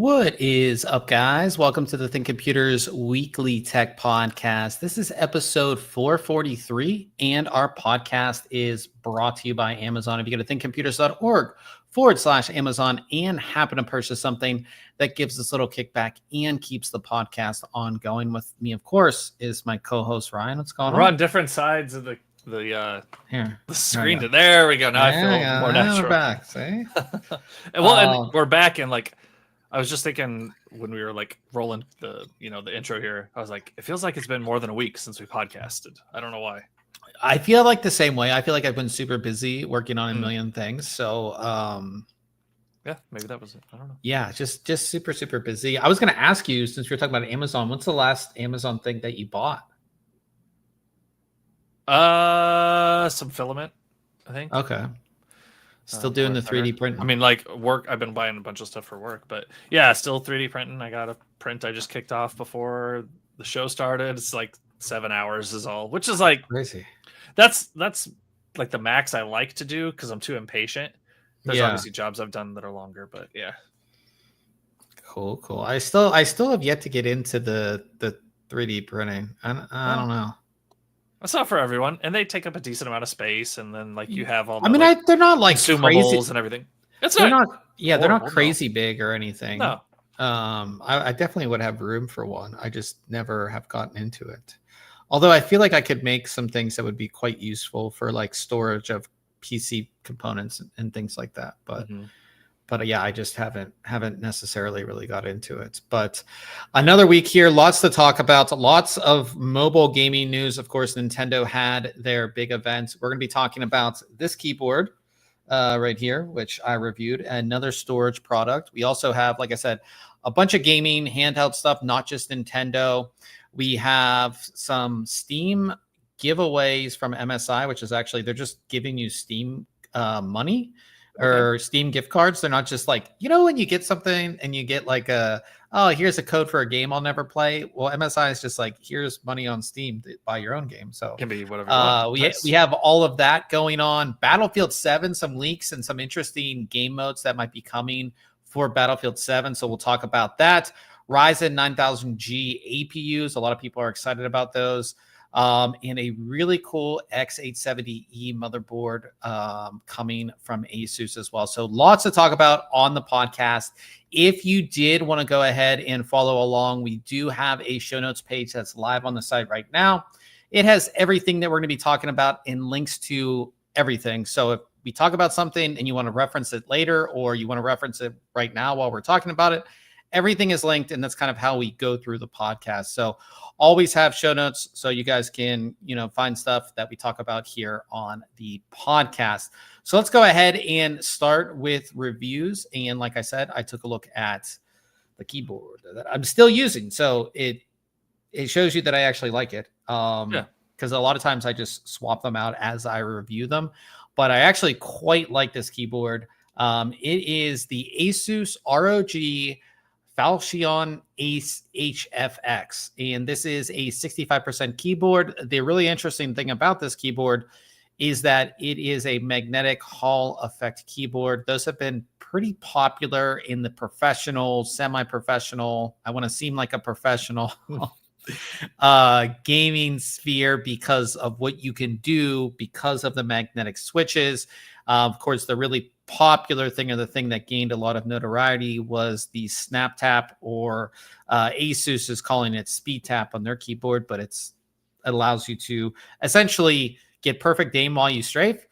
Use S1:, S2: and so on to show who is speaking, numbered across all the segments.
S1: What is up, guys? Welcome to the ThinkComputers Weekly Tech Podcast. This is episode 443, and our podcast is brought to you by Amazon. If you go to thinkcomputers.org/Amazon and happen to purchase something that gives us a little kickback and keeps the podcast ongoing, with me, of course, is my co-host Ryan. What's going on?
S2: We're on different sides of the screen. There we go. Now I feel more natural.
S1: We're back, see?
S2: and we're back, and I was just thinking when we were rolling the intro here, I was like, it feels like it's been more than a week since we podcasted. I don't know why.
S1: I feel like the same way. I feel like I've been super busy working on a million things. So
S2: yeah, maybe that was it. I don't know.
S1: Yeah, just super, super busy. I was going to ask you, since we were talking about Amazon, what's the last Amazon thing that you bought?
S2: Some filament, I think.
S1: Okay. Still doing the 3D printing.
S2: I mean, work. I've been buying a bunch of stuff for work, but yeah, still 3D printing. I got a print I just kicked off before the show started. It's 7 hours is all, which is
S1: crazy.
S2: That's like the max I like to do because I'm too impatient. There's obviously jobs I've done that are longer, but yeah.
S1: Cool. I still have yet to get into the 3D printing. I don't know.
S2: It's not for everyone, and they take up a decent amount of space, and then you have all.
S1: They're not
S2: consumables
S1: crazy
S2: and everything.
S1: They're not. Yeah, they're not crazy big or anything.
S2: No.
S1: I definitely would have room for one. I just never have gotten into it. Although I feel like I could make some things that would be quite useful for storage of PC components and things like that. But. Mm-hmm. But yeah, I just haven't necessarily really got into it. But another week here, lots to talk about, lots of mobile gaming news. Of course, Nintendo had their big event. We're going to be talking about this keyboard right here, which I reviewed, another storage product. We also have, like I said, a bunch of gaming handheld stuff, not just Nintendo. We have some Steam giveaways from MSI, which is actually, they're just giving you Steam money. Or Steam gift cards. They're not just when you get something and you get here's a code for a game I'll never play. Well, MSI is just here's money on Steam to buy your own game. So
S2: it can be whatever you want.
S1: We have all of that going on. Battlefield 7, some leaks and some interesting game modes that might be coming for Battlefield 7. So we'll talk about that. Ryzen 9000G APUs. A lot of people are excited about those. And a really cool X870E motherboard coming from ASUS as well. So lots to talk about on the podcast. If you did want to go ahead and follow along, we do have a show notes page that's live on the site right now. It has everything that we're going to be talking about and links to everything. So if we talk about something and you want to reference it later, or you want to reference it right now while we're talking about it, everything is linked, and that's kind of how we go through the podcast. So always have show notes so you guys can, find stuff that we talk about here on the podcast. So let's go ahead and start with reviews. And like I said, I took a look at the keyboard that I'm still using. So it shows you that I actually like it. Because a lot of times I just swap them out as I review them. But I actually quite like this keyboard. It is the ASUS ROG Falchion Ace HFX, and this is a 65% keyboard. The really interesting thing about this keyboard is that it is a magnetic Hall effect keyboard. Those have been pretty popular in the professional, semi-professional, I want to seem like a professional gaming sphere because of what you can do because of the magnetic switches. Of course, the really popular thing, or the thing that gained a lot of notoriety, was the snap tap, or ASUS is calling it speed tap on their keyboard, but it allows you to essentially get perfect aim while you strafe,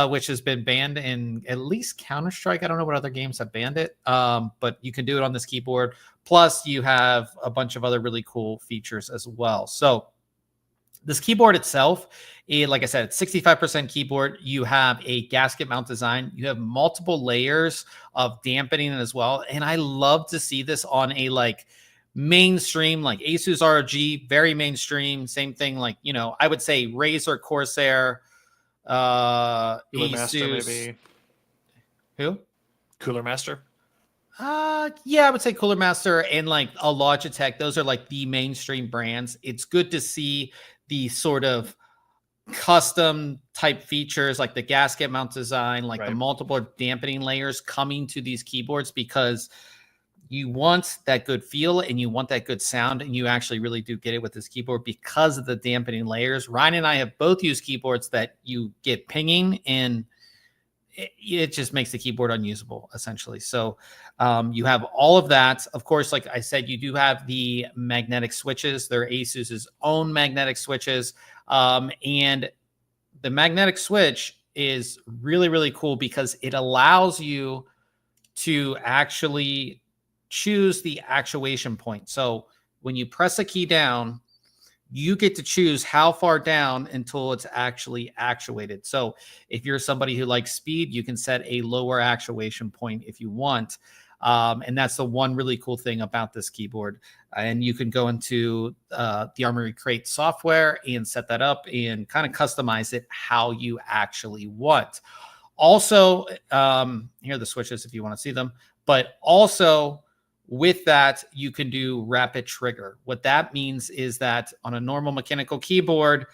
S1: which has been banned in at least Counter-Strike. I don't know what other games have banned it, but you can do it on this keyboard. Plus, you have a bunch of other really cool features as well. So this keyboard itself, like I said, it's 65% keyboard. You have a gasket mount design. You have multiple layers of dampening as well. And I love to see this on a mainstream, ASUS ROG, very mainstream. Same thing, I would say Razer Corsair,
S2: Cooler
S1: ASUS.
S2: Master, maybe.
S1: Who?
S2: Cooler Master.
S1: Yeah, I would say Cooler Master and a Logitech. Those are the mainstream brands. It's good to see the sort of custom type features like the gasket mount design, the multiple dampening layers coming to these keyboards, because you want that good feel and you want that good sound, and you actually really do get it with this keyboard because of the dampening layers. Ryan and I have both used keyboards that you get pinging, and it just makes the keyboard unusable, essentially. So you have all of that. Of course, like I said, you do have the magnetic switches. They're ASUS's own magnetic switches. And the magnetic switch is really, really cool because it allows you to actually choose the actuation point. So when you press a key down, you get to choose how far down until it's actually actuated. So if you're somebody who likes speed, you can set a lower actuation point if you want. And that's the one really cool thing about this keyboard. And you can go into the Armory Crate software and set that up and kind of customize it how you actually want. Also, here are the switches if you want to see them. But also, with that, you can do rapid trigger. What that means is that on a normal mechanical keyboard,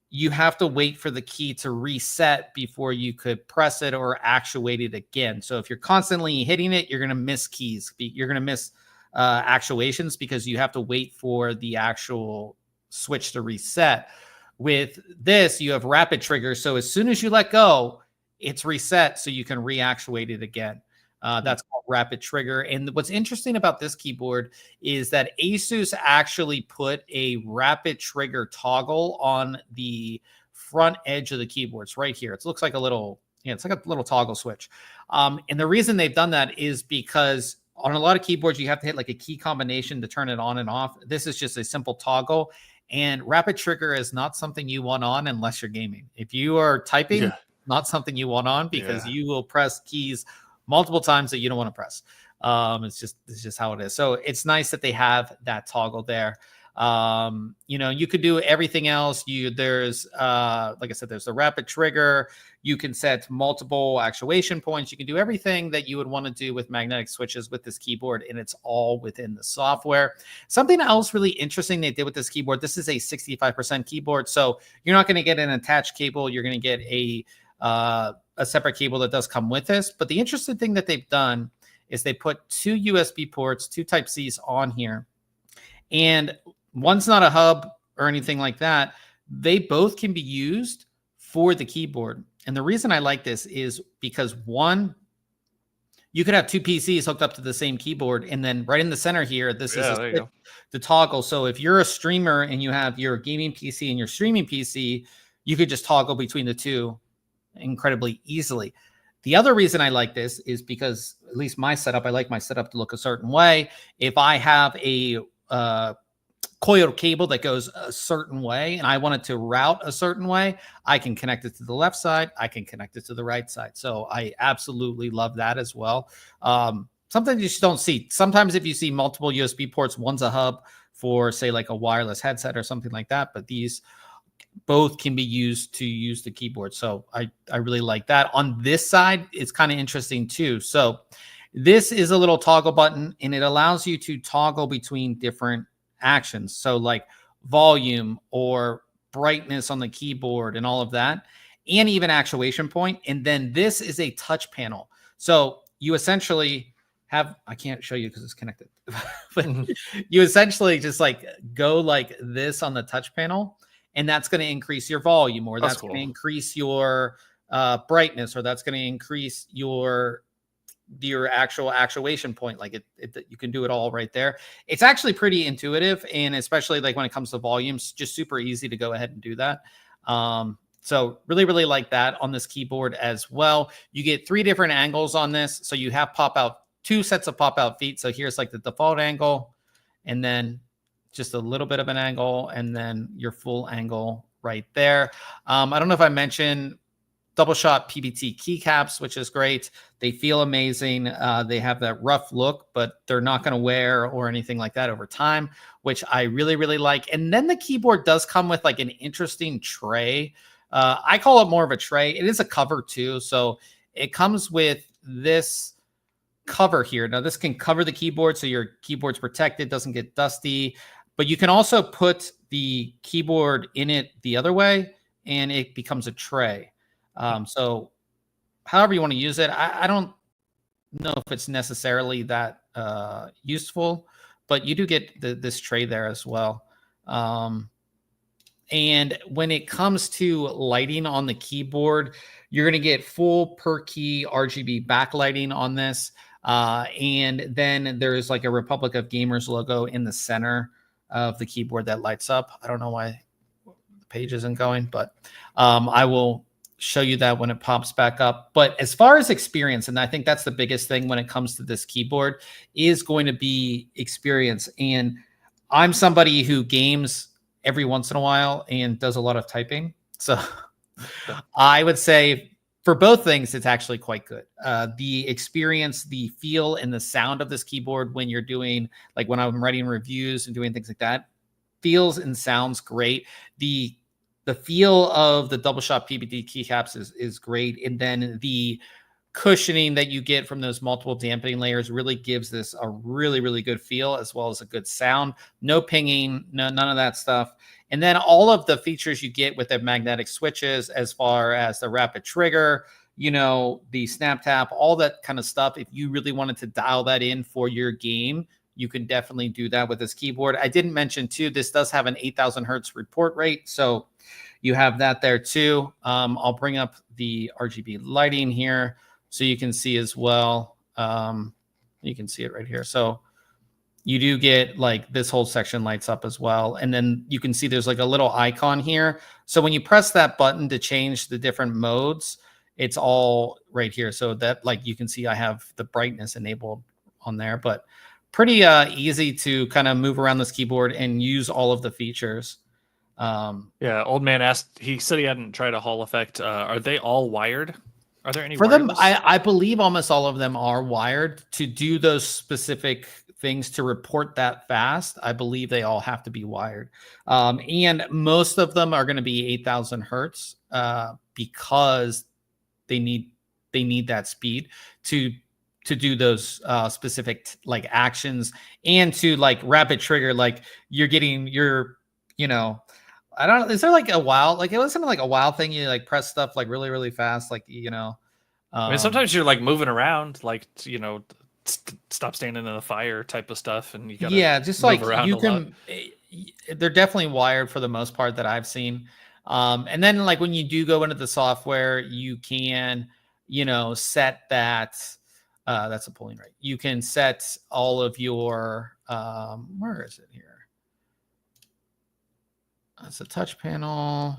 S1: you have to wait for the key to reset before you could press it or actuate it again. So if you're constantly hitting it, you're going to miss keys. You're going to miss actuations because you have to wait for the actual switch to reset. With this, you have rapid trigger. So as soon as you let go, it's reset so you can reactuate it again. That's called rapid trigger. And what's interesting about this keyboard is that ASUS actually put a rapid trigger toggle on the front edge of the keyboards right here. It looks like a little, it's like a little toggle switch. And the reason they've done that is because on a lot of keyboards, you have to hit like a key combination to turn it on and off. This is just a simple toggle. And rapid trigger is not something you want on unless you're gaming. If you are typing, not something you want on because you will press keys multiple times that you don't want to press. It's just how it is. So it's nice that they have that toggle there. You could do everything else. There's like I said, there's the rapid trigger. You can set multiple actuation points. You can do everything that you would want to do with magnetic switches with this keyboard, and it's all within the software. Something else really interesting they did with this keyboard. This is a 65% keyboard, so you're not going to get an attached cable. You're going to get a separate cable that does come with this. But the interesting thing that they've done is they put two USB ports, two Type-Cs on here. And one's not a hub or anything like that. They both can be used for the keyboard. And the reason I like this is because one, you could have two PCs hooked up to the same keyboard. And then right in the center here, this is the toggle. So if you're a streamer and you have your gaming PC and your streaming PC, you could just toggle between the two incredibly easily. The other reason I like this is because, at least my setup, I like my setup to look a certain way. If I have a coiled cable that goes a certain way and I want it to route a certain way, I can connect it to the left side. I can connect it to the right side. So I absolutely love that as well. Something you just don't see. Sometimes if you see multiple USB ports, one's a hub for, say, like a wireless headset or something like that. But these both can be used to use the keyboard. So I really like that. On this side, it's kind of interesting too. So this is a little toggle button, and it allows you to toggle between different actions. So like volume or brightness on the keyboard and all of that, and even actuation point. And then this is a touch panel. So you essentially have, I can't show you because it's connected, but you essentially just like go like this on the touch panel. And that's going to increase your volume, or that's going to increase your brightness, or that's going to increase your actual actuation point. Like you can do it all right there. It's actually pretty intuitive, and especially like when it comes to volumes, just super easy to go ahead and do that. So really, really like that on this keyboard as well. You get 3 different angles on this. So you have two sets of pop out feet. So here's like the default angle, and then just a little bit of an angle, and then your full angle right there. I don't know if I mentioned double shot PBT keycaps, which is great. They feel amazing. They have that rough look, but they're not going to wear or anything like that over time, which I really, really like. And then the keyboard does come with like an interesting tray. I call it more of a tray. It is a cover too. So it comes with this cover here. Now this can cover the keyboard so your keyboard's protected, doesn't get dusty. But you can also put the keyboard in it the other way, and it becomes a tray. So however you want to use it, I don't know if it's necessarily that useful, but you do get this tray there as well. And when it comes to lighting on the keyboard, you're going to get full per key RGB backlighting on this. And then there's like a Republic of Gamers logo in the center of the keyboard that lights up. I don't know why the page isn't going, but I will show you that when it pops back up. But as far as experience, and I think that's the biggest thing when it comes to this keyboard, is going to be experience. And I'm somebody who games every once in a while and does a lot of typing. So I would say for both things, it's actually quite good. The experience, the feel, and the sound of this keyboard when you're doing, like when I'm writing reviews and doing things like that, feels and sounds great. The feel of the double shot PBD keycaps is great. And then the cushioning that you get from those multiple dampening layers really gives this a really, really good feel, as well as a good sound. No pinging, none of that stuff. And then all of the features you get with the magnetic switches, as far as the rapid trigger, the snap tap, all that kind of stuff. If you really wanted to dial that in for your game, you can definitely do that with this keyboard. I didn't mention too, this does have an 8,000 hertz report rate. So you have that there too. I'll bring up the RGB lighting here so you can see as well. You can see it right here. So you do get like this whole section lights up as well. And then you can see there's like a little icon here. So when you press that button to change the different modes, it's all right here. So that, like, you can see I have the brightness enabled on there, but pretty easy to kind of move around this keyboard and use all of the features.
S2: Yeah, old man asked, he said he hadn't tried a Hall effect. Are they all wired? Are there any
S1: for
S2: wireless?
S1: them? I believe almost all of them are wired to do those specific things, to report that fast. I believe they all have to be wired. And most of them are going to be 8,000 hertz because they need that speed to do those specific like actions, and to like rapid trigger, like you're getting your, I don't know. Is there like a WoW? Like it was something like a WoW thing. You like press stuff like really, really fast. Like,
S2: I mean, sometimes you're like moving around, like, stop standing in the fire type of stuff. And you gotta
S1: just
S2: move
S1: like
S2: around
S1: you
S2: a
S1: can,
S2: lot.
S1: they're definitely wired for the most part that I've seen. And then like when you do go into the software, you can, set that, that's a polling rate. You can set all of your, where is it here? That's a touch panel.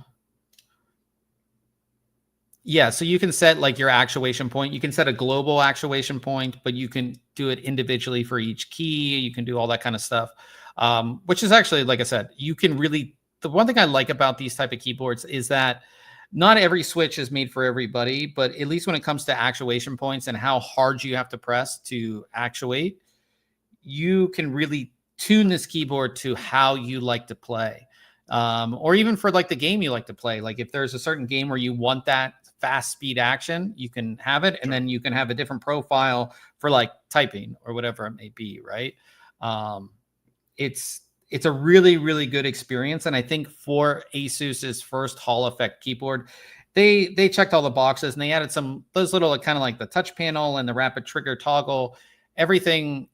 S1: Yeah, so you can set like your actuation point. You can set a global actuation point, but you can do it individually for each key. You can do all that kind of stuff, which is actually, like I said, you can really, the one thing I like about these type of keyboards is that not every switch is made for everybody, but at least when it comes to actuation points and how hard you have to press to actuate, you can really tune this keyboard to how you like to play. Or even for like the game you like to play. Like if there's a certain game where you want that fast speed action, you can have it. And then you can have a different profile for like typing or whatever it may be. Right. It's a really, really good experience. And I think for ASUS's first Hall effect keyboard, they checked all the boxes, and they added those little kind of like the touch panel and the rapid trigger toggle. Everything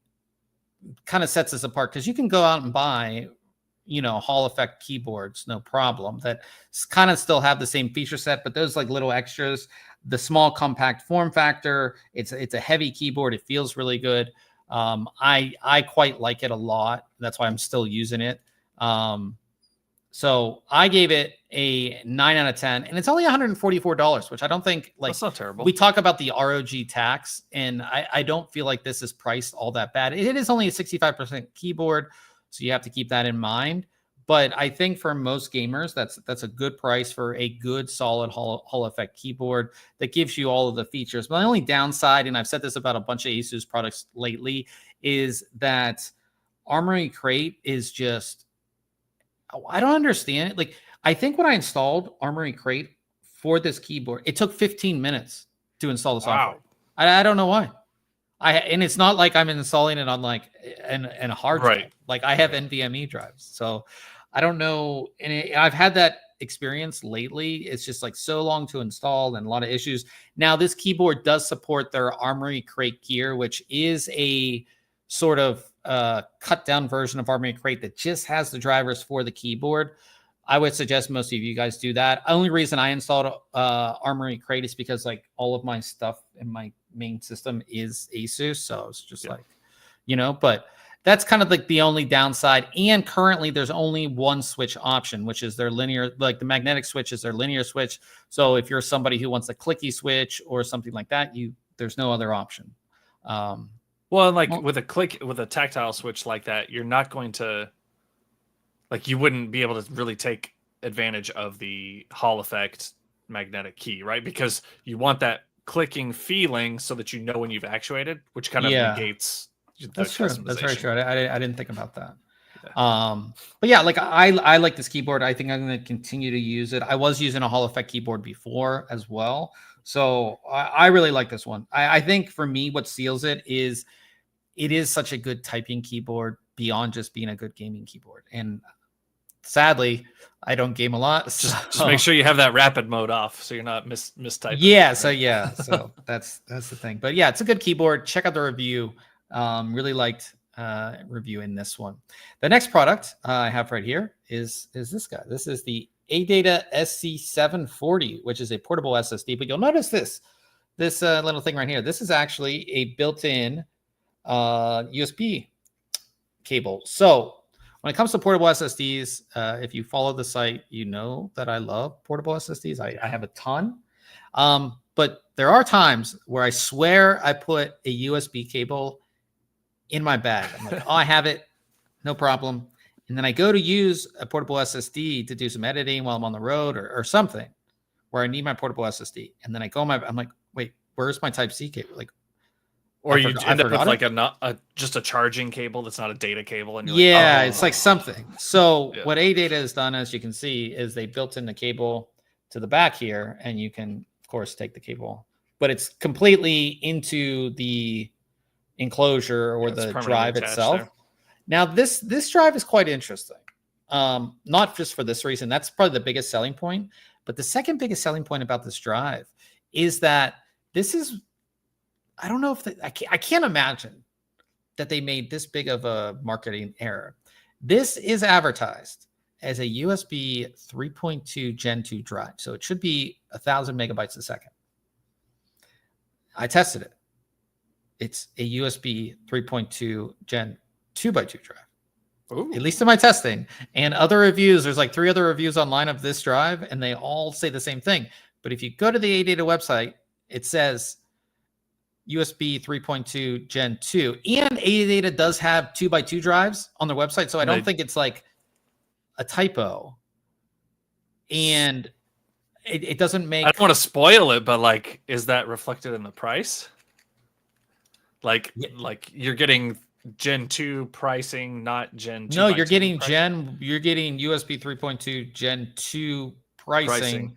S1: kind of sets us apart, because you can go out and buy Hall effect keyboards, no problem, that kind of still have the same feature set, but those like little extras, the small compact form factor, it's a heavy keyboard. It feels really good. I quite like it a lot. That's why I'm still using it. So I gave it a 9 out of 10, and it's only $144, which I don't think, like,
S2: that's not terrible.
S1: We talk about the ROG tax, and I don't feel like this is priced all that bad. It is only a 65% keyboard, so you have to keep that in mind. But I think for most gamers, that's a good price for a good, solid Hall effect keyboard that gives you all of the features. My only downside, and I've said this about a bunch of ASUS products lately, is that Armory Crate is just, I don't understand it. Like, I think when I installed Armory Crate for this keyboard, it took 15 minutes to install the software.
S2: Wow.
S1: I don't know why. And it's not like I'm installing it on like a hard drive. Like I have NVMe drives, so I don't know. And I've had that experience lately. It's just like so long to install and a lot of issues. Now this keyboard does support their Armory Crate gear, which is a sort of cut down version of Armory Crate that just has the drivers for the keyboard, I would suggest most of you guys do that. Only reason I installed Armory Crate is because like all of my stuff in my main system is ASUS, so it's just like, but that's kind of like the only downside. And currently there's only one switch option, which is their linear, like the magnetic switch is their linear switch. So if you're somebody who wants a clicky switch or something like that, there's no other option.
S2: Well, like with a tactile switch like that, you're not going to, like, you wouldn't be able to really take advantage of the Hall effect magnetic key, right? Because you want that clicking feeling so that you know when you've actuated, which kind of negates the
S1: That's true. That's very true. I didn't think about that.
S2: Yeah.
S1: But yeah, like I like this keyboard. I think I'm going to continue to use it. I was using a Hall effect keyboard before as well. So I really like this one. I think for me, what seals it is such a good typing keyboard beyond just being a good gaming keyboard. And sadly, I don't game a lot. So.
S2: Just make sure you have that rapid mode off so you're not mistyping.
S1: Yeah, right? So that's the thing. But yeah, it's a good keyboard. Check out the review. Really liked reviewing this one. The next product I have right here is this guy. This is the ADATA SC740, which is a portable SSD. But you'll notice this little thing right here. This is actually a built-in USB cable. So when it comes to portable SSDs, if you follow the site, you know that I love portable SSDs. I have a ton. But there are times where I swear I put a USB cable in my bag. I'm like, oh, I have it. No problem. And then I go to use a portable SSD to do some editing while I'm on the road or something where I need my portable SSD. And then I go I'm like, wait, where's my Type-C cable? Like,
S2: or you end up with like just a charging cable that's not a data cable. And
S1: it's like something. So what ADATA has done, as you can see, is they built in the cable to the back here, and you can, of course, take the cable. But it's completely into the enclosure or the drive itself. There. Now, this drive is quite interesting. Not just for this reason. That's probably the biggest selling point. But the second biggest selling point about this drive is that this is, I don't know if I can't imagine that they made this big of a marketing error. This is advertised as a USB 3.2 Gen 2 drive. So it should be 1,000 megabytes a second. I tested it. It's a USB 3.2 Gen 2x2 drive. Ooh. At least in my testing. And other reviews, there's like 3 other reviews online of this drive, and they all say the same thing. But if you go to the ADATA website, it says USB 3.2 Gen 2. And ADATA does have 2x2 drives on their website, so I don't think it's like a typo. And it doesn't make...
S2: I don't want to spoil it, but like, is that reflected in the price? Like you're getting Gen 2 pricing, not Gen 2.
S1: No, you're getting USB 3.2 Gen 2 pricing.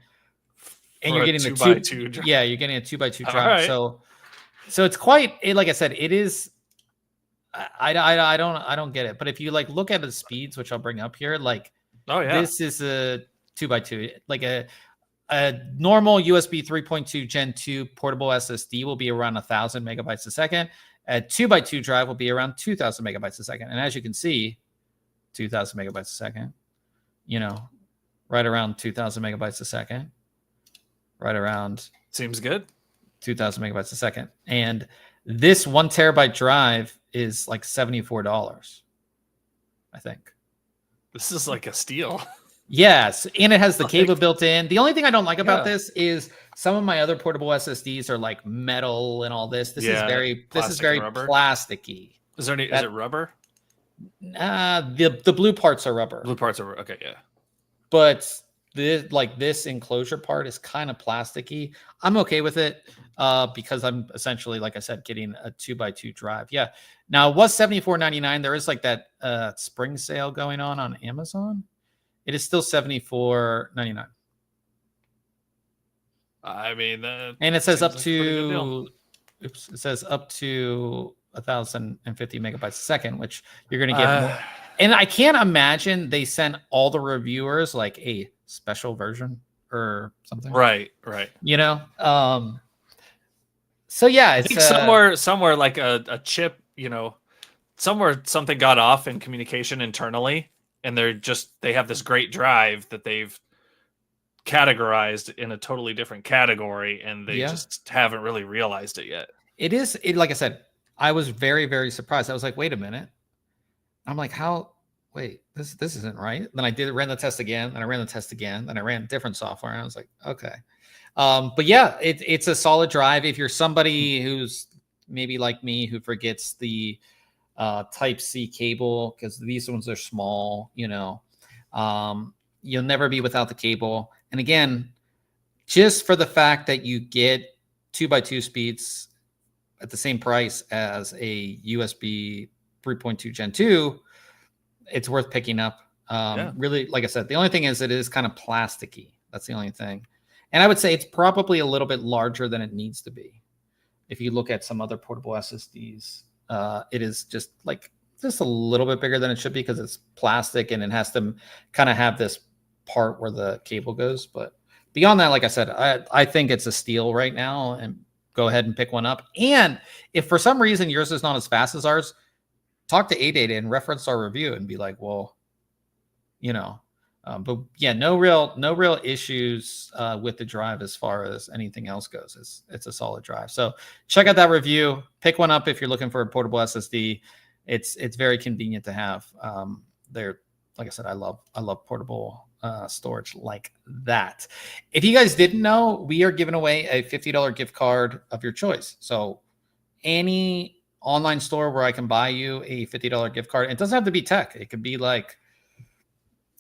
S1: And you're getting the 2x2 drive. Yeah, you're getting a 2x2 drive. Right. So it's quite, like I said, it is. I don't get it. But if you like look at the speeds, which I'll bring up here, like, this is a 2x2. Like a normal USB 3.2 Gen 2 portable SSD will be around 1,000 megabytes a second. A 2x2 drive will be around 2,000 megabytes a second. And as you can see, 2,000 megabytes a second, right around 2,000 megabytes a second, right around.
S2: Seems good.
S1: 2,000 megabytes a second. And this 1 terabyte drive is like $74, I think.
S2: This is like a steal.
S1: Yes, and it has the cable built in. The only thing I don't like about this is some of my other portable SSDs are like metal and all this. This is very plasticky.
S2: Is it rubber?
S1: The blue parts are rubber.
S2: Blue parts are okay, yeah.
S1: But this enclosure part is kind of plasticky. I'm okay with it because I'm essentially, like I said, getting a 2x2 drive. Yeah. Now it was $74.99. There is like that spring sale going on Amazon. It is still $74.99.
S2: I mean,
S1: and it says up to, it says up to 1,050 megabytes a second, which you're going to get more. And I can't imagine they sent all the reviewers like a special version or something.
S2: Right.
S1: So yeah,
S2: I think somewhere like a chip, somewhere something got off in communication internally, and they have this great drive that they've categorized in a totally different category, and they just haven't really realized it yet.
S1: It is, like I said, I was very, very surprised. I was like, wait a minute. I'm like, wait, this isn't right. Then I ran the test again, and I ran the test again, and I ran different software, and I was like, okay. But yeah, it's a solid drive. If you're somebody who's maybe like me who forgets the Type-C cable, because these ones are small, you'll never be without the cable. And again, just for the fact that you get 2x2 speeds at the same price as a USB 3.2 Gen 2, it's worth picking up. Really, like I said, the only thing is it is kind of plasticky. That's the only thing. And I would say it's probably a little bit larger than it needs to be. If you look at some other portable SSDs, it is just a little bit bigger than it should be because it's plastic and it has to kind of have this part where the cable goes. But beyond that, like I said, I think it's a steal right now, and go ahead and pick one up. And if for some reason yours is not as fast as ours, talk to ADATA and reference our review and be like, well, but yeah, no real issues with the drive as far as anything else goes. It's a solid drive. So check out that review. Pick one up if you're looking for a portable SSD. It's very convenient to have. They're, like I said, I love portable storage like that. If you guys didn't know, we are giving away a $50 gift card of your choice. So any online store where I can buy you a $50 gift card, it doesn't have to be tech. It could be like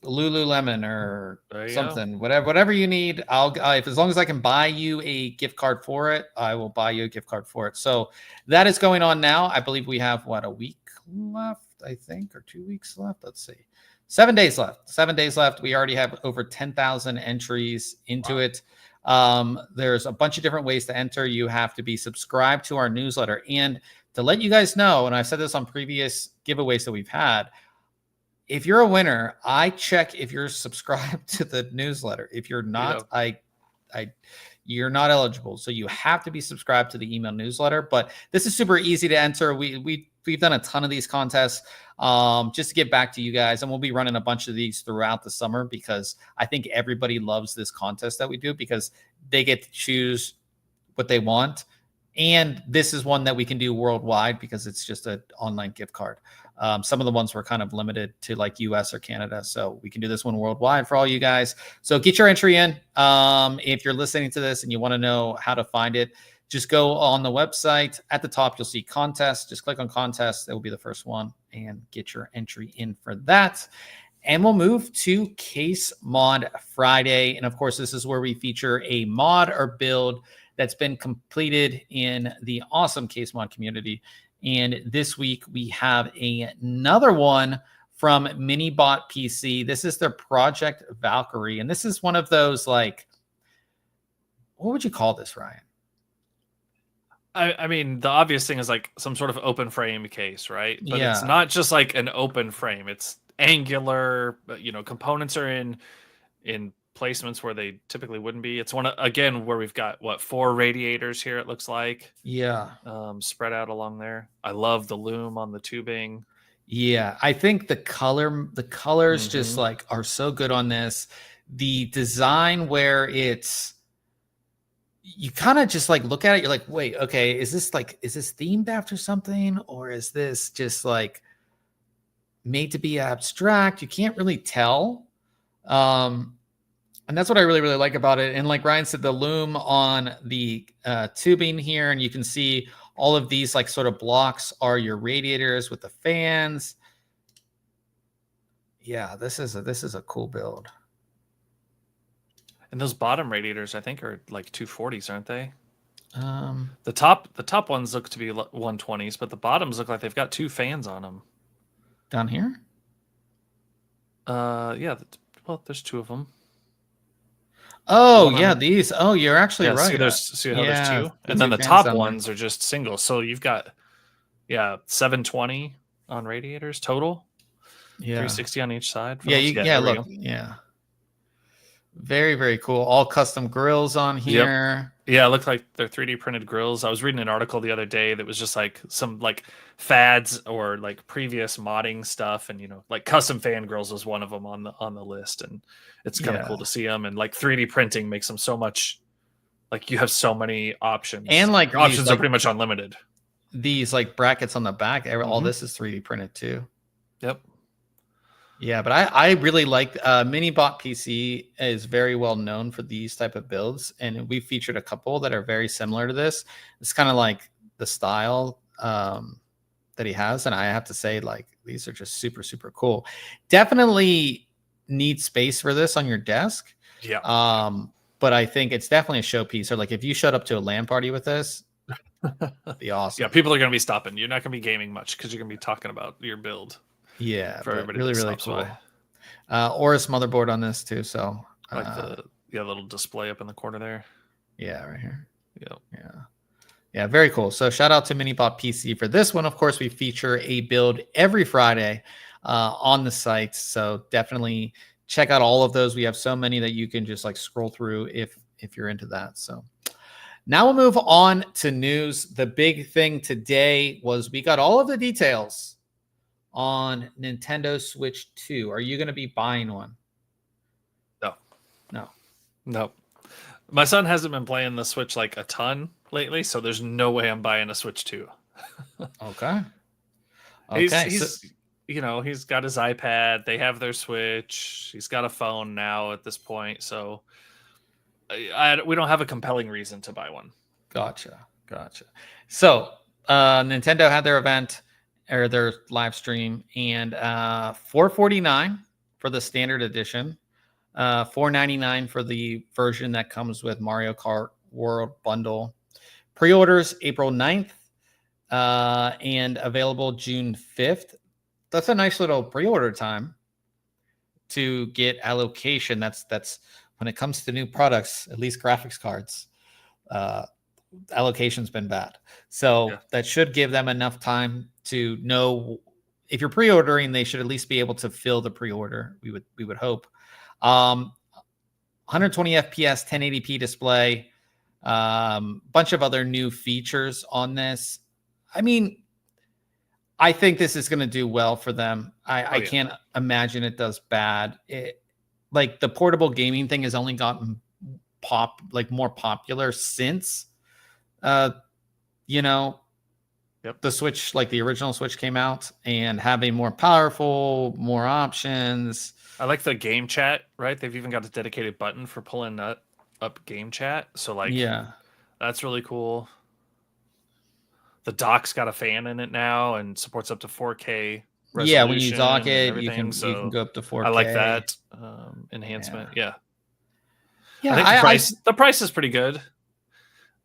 S1: Lululemon or something, whatever you need. As long as I can buy you a gift card for it, I will buy you a gift card for it. So that is going on now. I believe we have a week left, I think, or 2 weeks left. Let's see. 7 days left. 7 days left. We already have over 10,000 entries into it. There's a bunch of different ways to enter. You have to be subscribed to our newsletter. And to let you guys know, and I've said this on previous giveaways that we've had, if you're a winner, I check if you're subscribed to the newsletter. If you're not, you're not eligible. So you have to be subscribed to the email newsletter. But this is super easy to enter. We've done a ton of these contests just to get back to you guys. And we'll be running a bunch of these throughout the summer because I think everybody loves this contest that we do because they get to choose what they want. And this is one that we can do worldwide because it's just an online gift card. Some of the ones were kind of limited to like US or Canada. So we can do this one worldwide for all you guys. So get your entry in. If you're listening to this and you want to know how to find it, just go on the website. At the top, you'll see contest. Just click on contest. That will be the first one and get your entry in for that. And we'll move to Case Mod Friday. And of course, this is where we feature a mod or build that's been completed in the awesome Case Mod community. And this week we have another one from MiniBot PC. This is their Project Valkyrie. And this is one of those, like, what would you call this, Ryan?
S2: I mean, the obvious thing is like some sort of open frame case, right? But it's not just like an open frame. It's angular, components are in placements where they typically wouldn't be. It's one, again, where we've got 4 radiators here, it looks like.
S1: Yeah.
S2: Spread out along there. I love the loom on the tubing.
S1: Yeah. I think the colors just like are so good on this. The design where you kind of just like look at it, you're like, wait, okay, is this themed after something, or is this just like made to be abstract? You can't really tell. And that's what I really, really like about it. And like Ryan said, the loom on the tubing here, and you can see all of these like sort of blocks are your radiators with the fans. Yeah, this is a cool build.
S2: And those bottom radiators, I think, are like 240s, aren't they? The top ones look to be 120s, but the bottoms look like they've got 2 fans on them.
S1: Down here?
S2: Yeah. Well, there's 2 of them.
S1: Oh, yeah, these. Oh, you're actually right.
S2: See how there's 2? And then the top ones are just single. So you've got, 720 on radiators total. Yeah. 360 on each side.
S1: Look. Yeah. Very, very cool. All custom grills on
S2: Yep.
S1: here.
S2: Yeah, it looked like they're 3D printed grills. I was reading an article the other day that was just like some like fads or like previous modding stuff, and like custom fan grills was one of them on the list, and it's kind of
S1: Yeah.
S2: cool to see them. And like 3D printing makes them so much, like you have so many options,
S1: And like
S2: your options
S1: these,
S2: are
S1: like,
S2: pretty much unlimited.
S1: these like brackets on the back, all
S2: Mhm.
S1: this is 3D printed too.
S2: Yep.
S1: Yeah, but I really like Minibot PC is very well known for these type of builds, and we featured a couple that are very similar to this. It's kind of like the style that he has, and I have to say, like, these are just super, super cool. Definitely need space for this on your desk.
S2: Yeah.
S1: But I think it's definitely a showpiece. Or like if you showed up to a LAN party with this, that'd be awesome.
S2: Yeah, people are going to be stopping. You're not going to be gaming much because you're going to be talking about your build.
S1: Yeah,
S2: For everybody
S1: really,
S2: that
S1: really
S2: stops
S1: cool.
S2: by.
S1: Oris motherboard on this too. So
S2: Like the little display up in the corner there.
S1: Yeah, right here.
S2: Yep.
S1: Yeah, very cool. So shout out to Minibot PC for this one. Of course, we feature a build every Friday on the site. So definitely check out all of those. We have so many that you can just like scroll through if you're into that. So now we'll move on to news. The big thing today was we got all of the details on Nintendo Switch 2. Are you going to be buying one?
S2: No. My son hasn't been playing the Switch like a ton lately, so there's no way I'm buying a Switch 2.
S1: Okay.
S2: He's he's got his iPad. They have their Switch. He's got a phone now at this point, so we don't have a compelling reason to buy one.
S1: Gotcha. So Nintendo had their event or their live stream, and $449 for the standard edition, $499 for the version that comes with Mario Kart World Bundle. Pre-orders April 9th and available June 5th. That's a nice little pre-order time to get allocation. That's when it comes to new products, at least graphics cards. Allocation's been bad, so that should give them enough time to know if you're pre-ordering. They should at least be able to fill the pre-order. We would hope. 120 FPS, 1080p display, bunch of other new features on this. I mean, I think this is going to do well for them. I can't imagine it does bad. Like the portable gaming thing has only gotten more popular since the Switch, like the original Switch came out, and having more powerful, more options.
S2: I like the game chat, right? They've even got a dedicated button for pulling up game chat. So that's really cool. The dock's got a fan in it now and supports up to 4K resolution.
S1: Yeah, when you dock it, you can go up to 4K.
S2: I like that enhancement. Yeah.
S1: Yeah,
S2: I think the price is pretty good.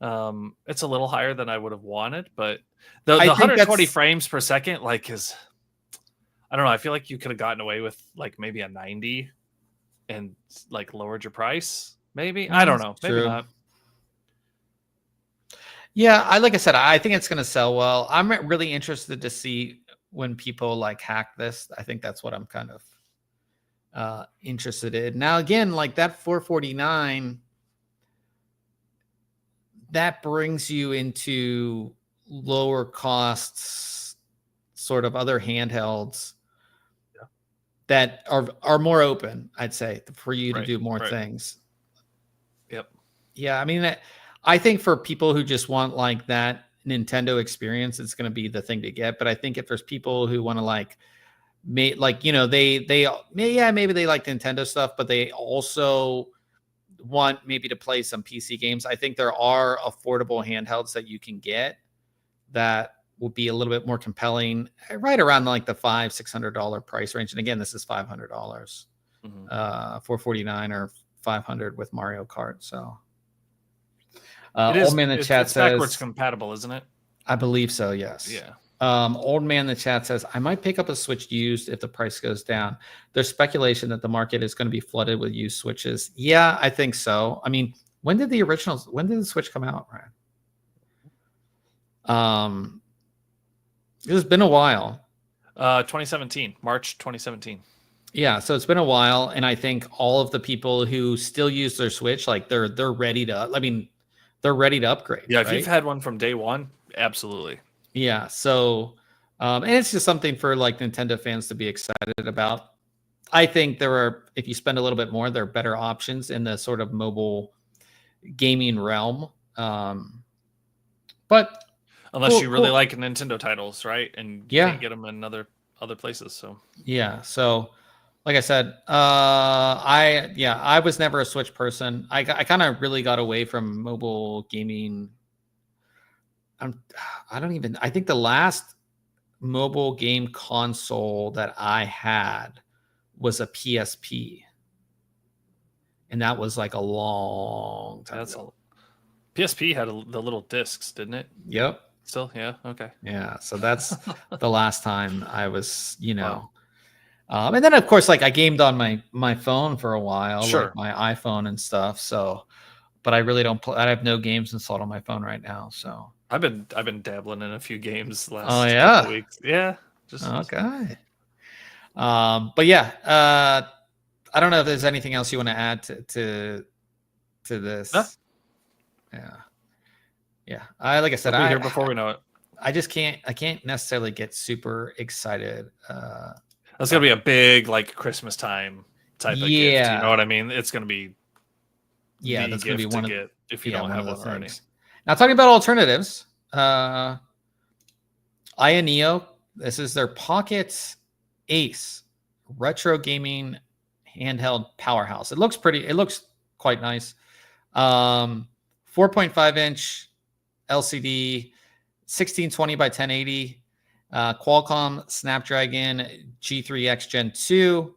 S2: It's a little higher than I would have wanted, but the 120 frames per second, is, I don't know. I feel like you could have gotten away with like maybe a 90 and like lowered your price. Maybe. I don't know. Maybe not.
S1: Yeah, like I said, I think it's going to sell well. I'm really interested to see when people like hack this. I think that's what I'm kind of interested in. Now, again, like that $449, that brings you into lower costs, sort of other handhelds that are more open, I'd say, for you to do more things.
S2: Yep.
S1: Yeah, I mean, I think for people who just want like that Nintendo experience, it's going to be the thing to get. But I think if there's people who want to maybe they like Nintendo stuff, but they also want maybe to play some PC games, I think there are affordable handhelds that you can get that will be a little bit more compelling, right around like the $500-$600 price range. And again, this is $500, $449 or $500 with Mario Kart. So. Old man in the chat says
S2: backwards compatible, isn't it?
S1: I believe so. Yes.
S2: Yeah.
S1: Old man in the chat says I might pick up a Switch used if the price goes down. There's speculation that the market is going to be flooded with used Switches. Yeah, I think so. I mean, when did the Switch come out, Ryan? It's been a while.
S2: 2017, March 2017.
S1: Yeah, so it's been a while, and I think all of the people who still use their Switch, like they're ready to. I mean, they're ready to upgrade.
S2: Yeah, if
S1: right?
S2: you've had one from day one, absolutely.
S1: Yeah, so and it's just something for like Nintendo fans to be excited about. I think if you spend a little bit more, there are better options in the sort of mobile gaming realm. But
S2: Unless you really
S1: cool.
S2: like Nintendo titles, right? And you
S1: Yeah,
S2: can't get them in other places. So
S1: yeah. So, like I said, I was never a Switch person. I kind of really got away from mobile gaming. I think the last mobile game console that I had was a PSP, and that was like a long time ago.
S2: PSP had the little discs, didn't it?
S1: Yep.
S2: Still, yeah, okay.
S1: Yeah, so that's the last time I was,
S2: Wow.
S1: And then of course, like I gamed on my phone for a while,
S2: Sure.
S1: like my iPhone and stuff. So, but I really don't play. I have no games installed on my phone right now. So
S2: I've been dabbling in a few games the
S1: oh
S2: last
S1: yeah,
S2: couple weeks. Yeah, just
S1: okay. But yeah, I don't know if there's anything else you want to add to this.
S2: Huh?
S1: Yeah. Like I said,
S2: We'll be here before we know it.
S1: I can't necessarily get super excited.
S2: That's gonna be a big like Christmas time type of gift. You know what I mean? It's gonna be
S1: that's gonna be one of
S2: get if you don't have one already.
S1: Now talking about alternatives, Aya Neo. This is their Pocket Ace retro gaming handheld powerhouse. It looks pretty. It looks quite nice. 4.5 inch LCD, 1620 by 1080, Qualcomm Snapdragon G3X Gen 2.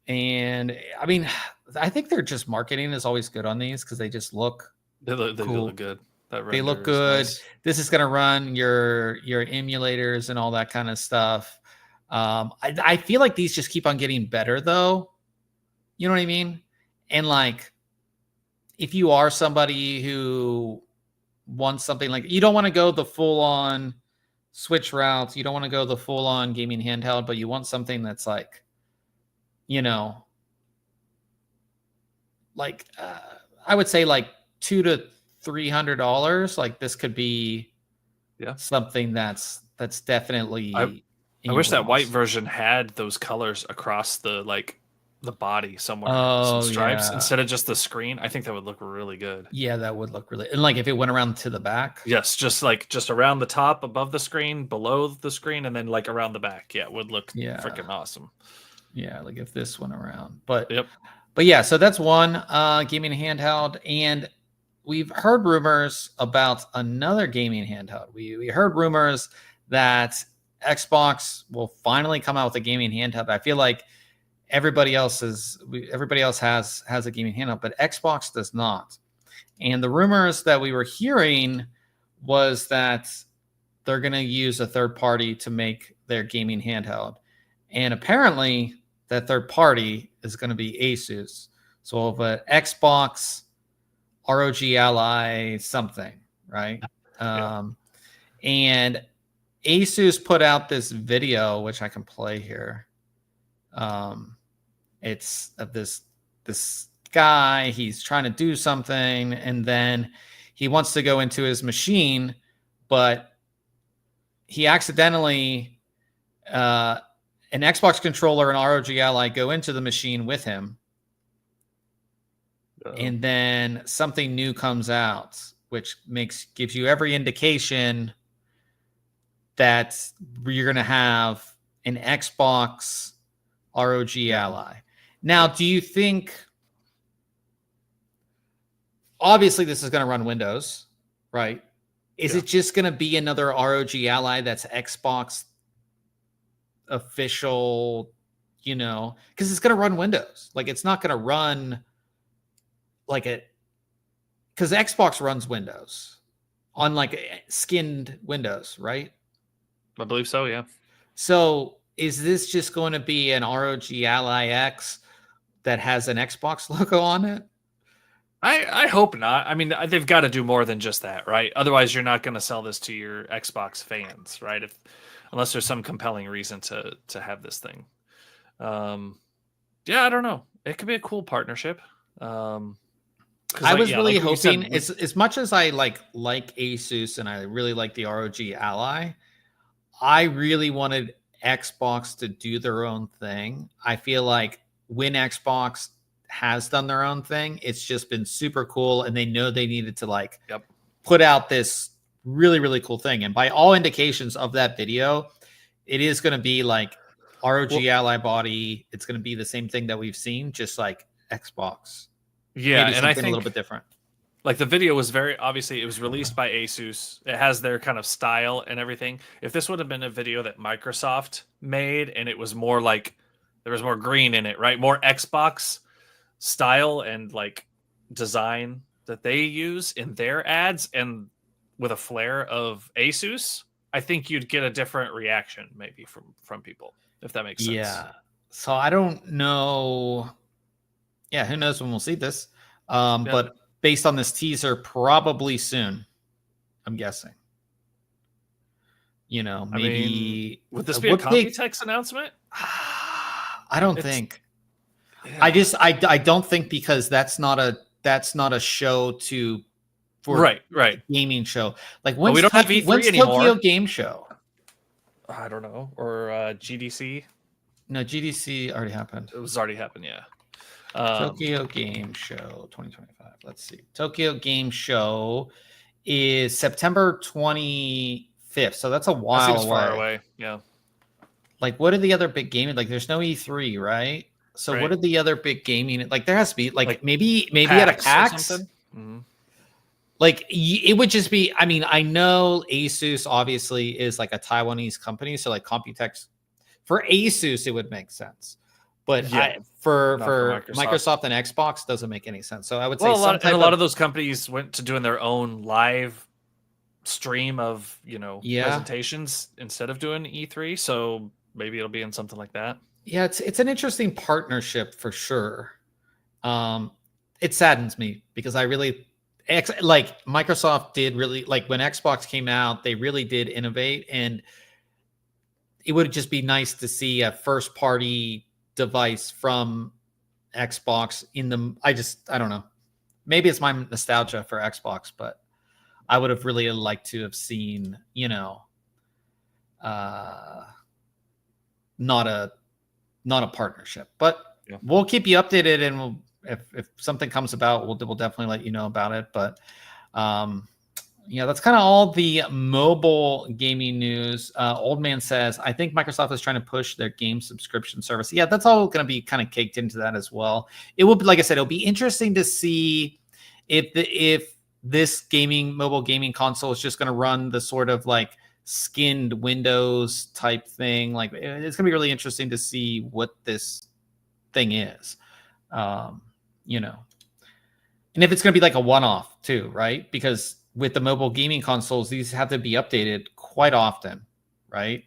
S1: And I mean, I think they're just marketing is always good on these because they just look
S2: They
S1: cool.
S2: look good.
S1: They look good. Nice. This is going to run your emulators and all that kind of stuff. I feel like these just keep on getting better, though. You know what I mean? And like, if you are somebody who wants something like, you don't want to go the full on Switch route, you don't want to go the full on gaming handheld, but you want something that's like, like I would say like $200 to $300. Like this could be something that's definitely.
S2: I wish that white version had those colors across the body somewhere.
S1: Oh,
S2: some stripes instead of just the screen. I think that would look really good.
S1: Yeah, that would look really, and like if it went around to the back.
S2: Yes, just around the top, above the screen, below the screen, and then like around the back. Yeah, it would look freaking awesome.
S1: Yeah, like if this went around. But yeah, so that's one gaming handheld, and we've heard rumors about another gaming handheld. We heard rumors that Xbox will finally come out with a gaming handheld. I feel like everybody else has a gaming handheld, but Xbox does not. And the rumors that we were hearing was that they're going to use a third party to make their gaming handheld. And apparently that third party is going to be ASUS. So of an Xbox ROG Ally something, right? And ASUS put out this video, which I can play here. It's of this guy. He's trying to do something, and then he wants to go into his machine, but he accidentally an Xbox controller and ROG Ally go into the machine with him. And then something new comes out, which gives you every indication that you're going to have an Xbox ROG Ally. Now, do you think, obviously this is going to run Windows, right? Is it just going to be another ROG Ally that's Xbox official, because it's going to run Windows. Like it's not going to run because Xbox runs Windows on like skinned Windows, right?
S2: I believe so, yeah.
S1: So is this just going to be an ROG Ally X that has an Xbox logo on it?
S2: I hope not. I mean, they've got to do more than just that, right? Otherwise, you're not going to sell this to your Xbox fans, right? Unless there's some compelling reason to have this thing. Yeah, I don't know. It could be a cool partnership.
S1: I was really
S2: like you said,
S1: hoping, as much as I like ASUS and I really like the ROG Ally, I really wanted Xbox to do their own thing. I feel like when Xbox has done their own thing, it's just been super cool, and they know they needed to like
S2: Yep.
S1: put out this really, really cool thing. And by all indications of that video, it is going to be like ROG Ally body. It's going to be the same thing that we've seen, just like Xbox.
S2: Yeah,
S1: Maybe
S2: and I
S1: something
S2: think
S1: a little bit different.
S2: like the video was very obviously it was released by ASUS. It has their kind of style and everything. If this would have been a video that Microsoft made and it was more like there was more green in it, right? More Xbox style and like design that they use in their ads and with a flair of ASUS, I think you'd get a different reaction maybe from people, if that makes sense.
S1: Yeah. So I don't know. Yeah, who knows when we'll see this? But based on this teaser, probably soon. I'm guessing. You know, maybe
S2: I mean, would this be a Computex announcement?
S1: I don't think. Yeah. I don't think, because that's not a show for
S2: right
S1: gaming show. Like when's
S2: we don't have E3 anymore.
S1: Tokyo Game Show?
S2: I don't know, or GDC.
S1: No, GDC already happened.
S2: It was already happened, yeah.
S1: Tokyo Game Show 2025. Let's see. Tokyo Game Show is September 25th. So that's a while away.
S2: Far away. Yeah.
S1: Like, what are the other big gaming? Like, there's no E3, right? So what are the other big gaming? Like, there has to be like maybe at a PAX.
S2: Mm-hmm.
S1: Like, it would just be. I mean, I know ASUS obviously is like a Taiwanese company, so like Computex for ASUS it would make sense. But for Microsoft and Xbox doesn't make any sense. So I would say
S2: a lot of those companies went to doing their own live stream of presentations instead of doing E3. So maybe it'll be in something like that.
S1: Yeah, it's an interesting partnership for sure. It saddens me because I really like Microsoft did really like when Xbox came out. They really did innovate, and it would just be nice to see a first party device from Xbox in the I don't know. Maybe it's my nostalgia for Xbox, but I would have really liked to have seen, not a partnership. But we'll keep you updated, and we'll if something comes about, we'll definitely let you know about it. But that's kind of all the mobile gaming news. Old Man says, I think Microsoft is trying to push their game subscription service. Yeah, that's all going to be kind of caked into that as well. It will be, like I said, it'll be interesting to see if this mobile gaming console is just going to run the sort of like skinned Windows type thing. Like, it's going to be really interesting to see what this thing is, and if it's going to be like a one-off too, right? Because with the mobile gaming consoles, these have to be updated quite often, right?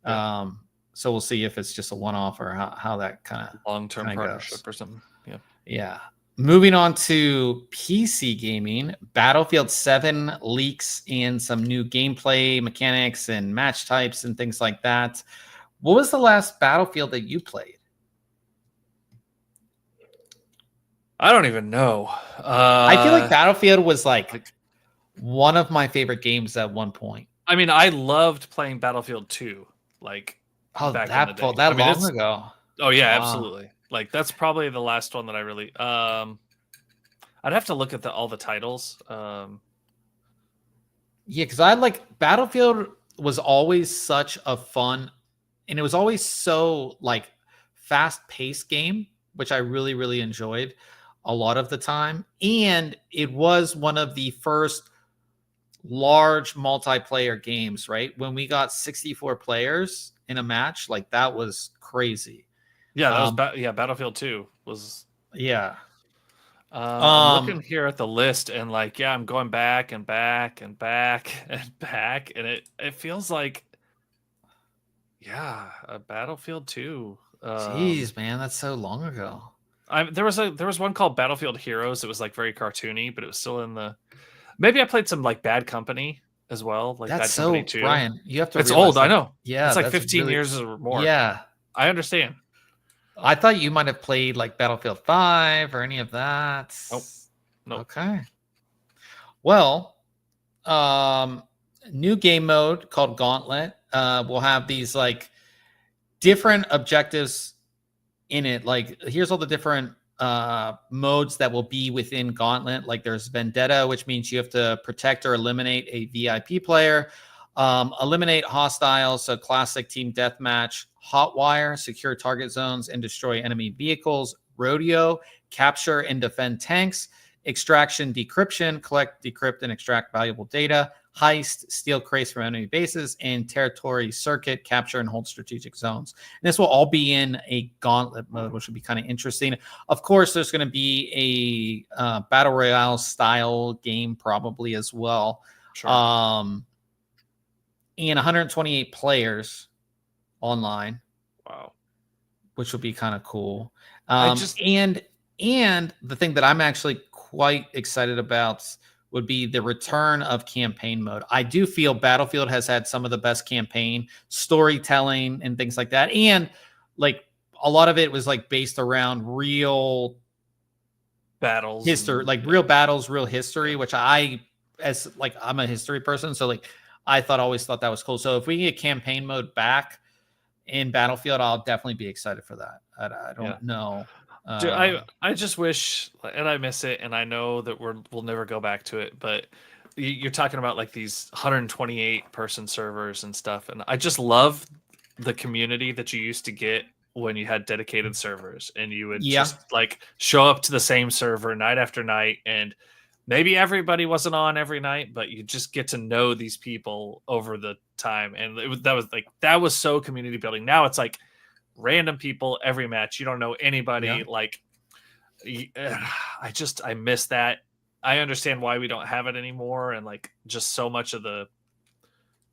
S1: Yeah. So we'll see if it's just a one-off or how that kind of
S2: long-term partnership or something. Yeah.
S1: Yeah. Moving on to PC gaming, Battlefield 7 leaks and some new gameplay mechanics and match types and things like that. What was the last Battlefield that you played?
S2: I don't even know.
S1: I feel like Battlefield was like one of my favorite games at one point.
S2: I mean, I loved playing Battlefield 2. Like, back in the day.
S1: That long ago.
S2: Oh yeah, absolutely. Like, that's probably the last one that I really. I'd have to look at all the titles.
S1: Yeah, because I like Battlefield was always such a fun, and it was always so like fast-paced game, which I really, really enjoyed a lot of the time. And it was one of the first large multiplayer games, right? When we got 64 players in a match, like that was crazy.
S2: Yeah, that was Battlefield 2 was.
S1: Yeah.
S2: I'm looking here at the list, and like, I'm going back and back and back and back, and it feels like, a Battlefield 2.
S1: Jeez, man, that's so long ago.
S2: There was one called Battlefield Heroes. It was like very cartoony, but it was still in the. Maybe I played some like Bad Company as well. Like
S1: that's
S2: Bad Company 2.
S1: Brian, you have to.
S2: It's old, I know.
S1: Yeah,
S2: it's like 15 years or more.
S1: Yeah,
S2: I understand.
S1: I thought you might have played like Battlefield 5 or any of that.
S2: Nope.
S1: Okay. Well, new game mode called Gauntlet. We'll have these like different objectives in it. Like here's all the different modes that will be within Gauntlet. Like there's Vendetta, which means you have to protect or eliminate a VIP player. Eliminate hostiles, so classic team deathmatch. Hotwire, secure target zones and destroy enemy vehicles. Rodeo, capture and defend tanks. Extraction, decryption, collect, decrypt, and extract valuable data. Heist, steal crates from enemy bases. And territory circuit, capture and hold strategic zones. And this will all be in a Gauntlet mode, which will be kind of interesting. Of course, there's going to be a Battle Royale style game probably as well.
S2: Sure.
S1: And 128 players online.
S2: Wow.
S1: Which will be kind of cool.
S2: I
S1: and the thing that I'm actually quite excited about would be the return of campaign mode. I do feel Battlefield has had some of the best campaign storytelling and things like that. And like a lot of it was like based around real
S2: battles,
S1: history, like real battles, real history, which I'm a history person. So like, always thought that was cool. So if we get campaign mode back in Battlefield, I'll definitely be excited for that. I don't know.
S2: Dude, I just wish, and I miss it, and I know that we'll never go back to it, but you're talking about like these 128 person servers and stuff, and I just love the community that you used to get when you had dedicated servers, and you would just like show up to the same server night after night, and maybe everybody wasn't on every night, but you just get to know these people over the time, and that was so community building. Now it's like random people every match. You don't know anybody.
S1: Yeah.
S2: Like, I miss that. I understand why we don't have it anymore, and like just so much of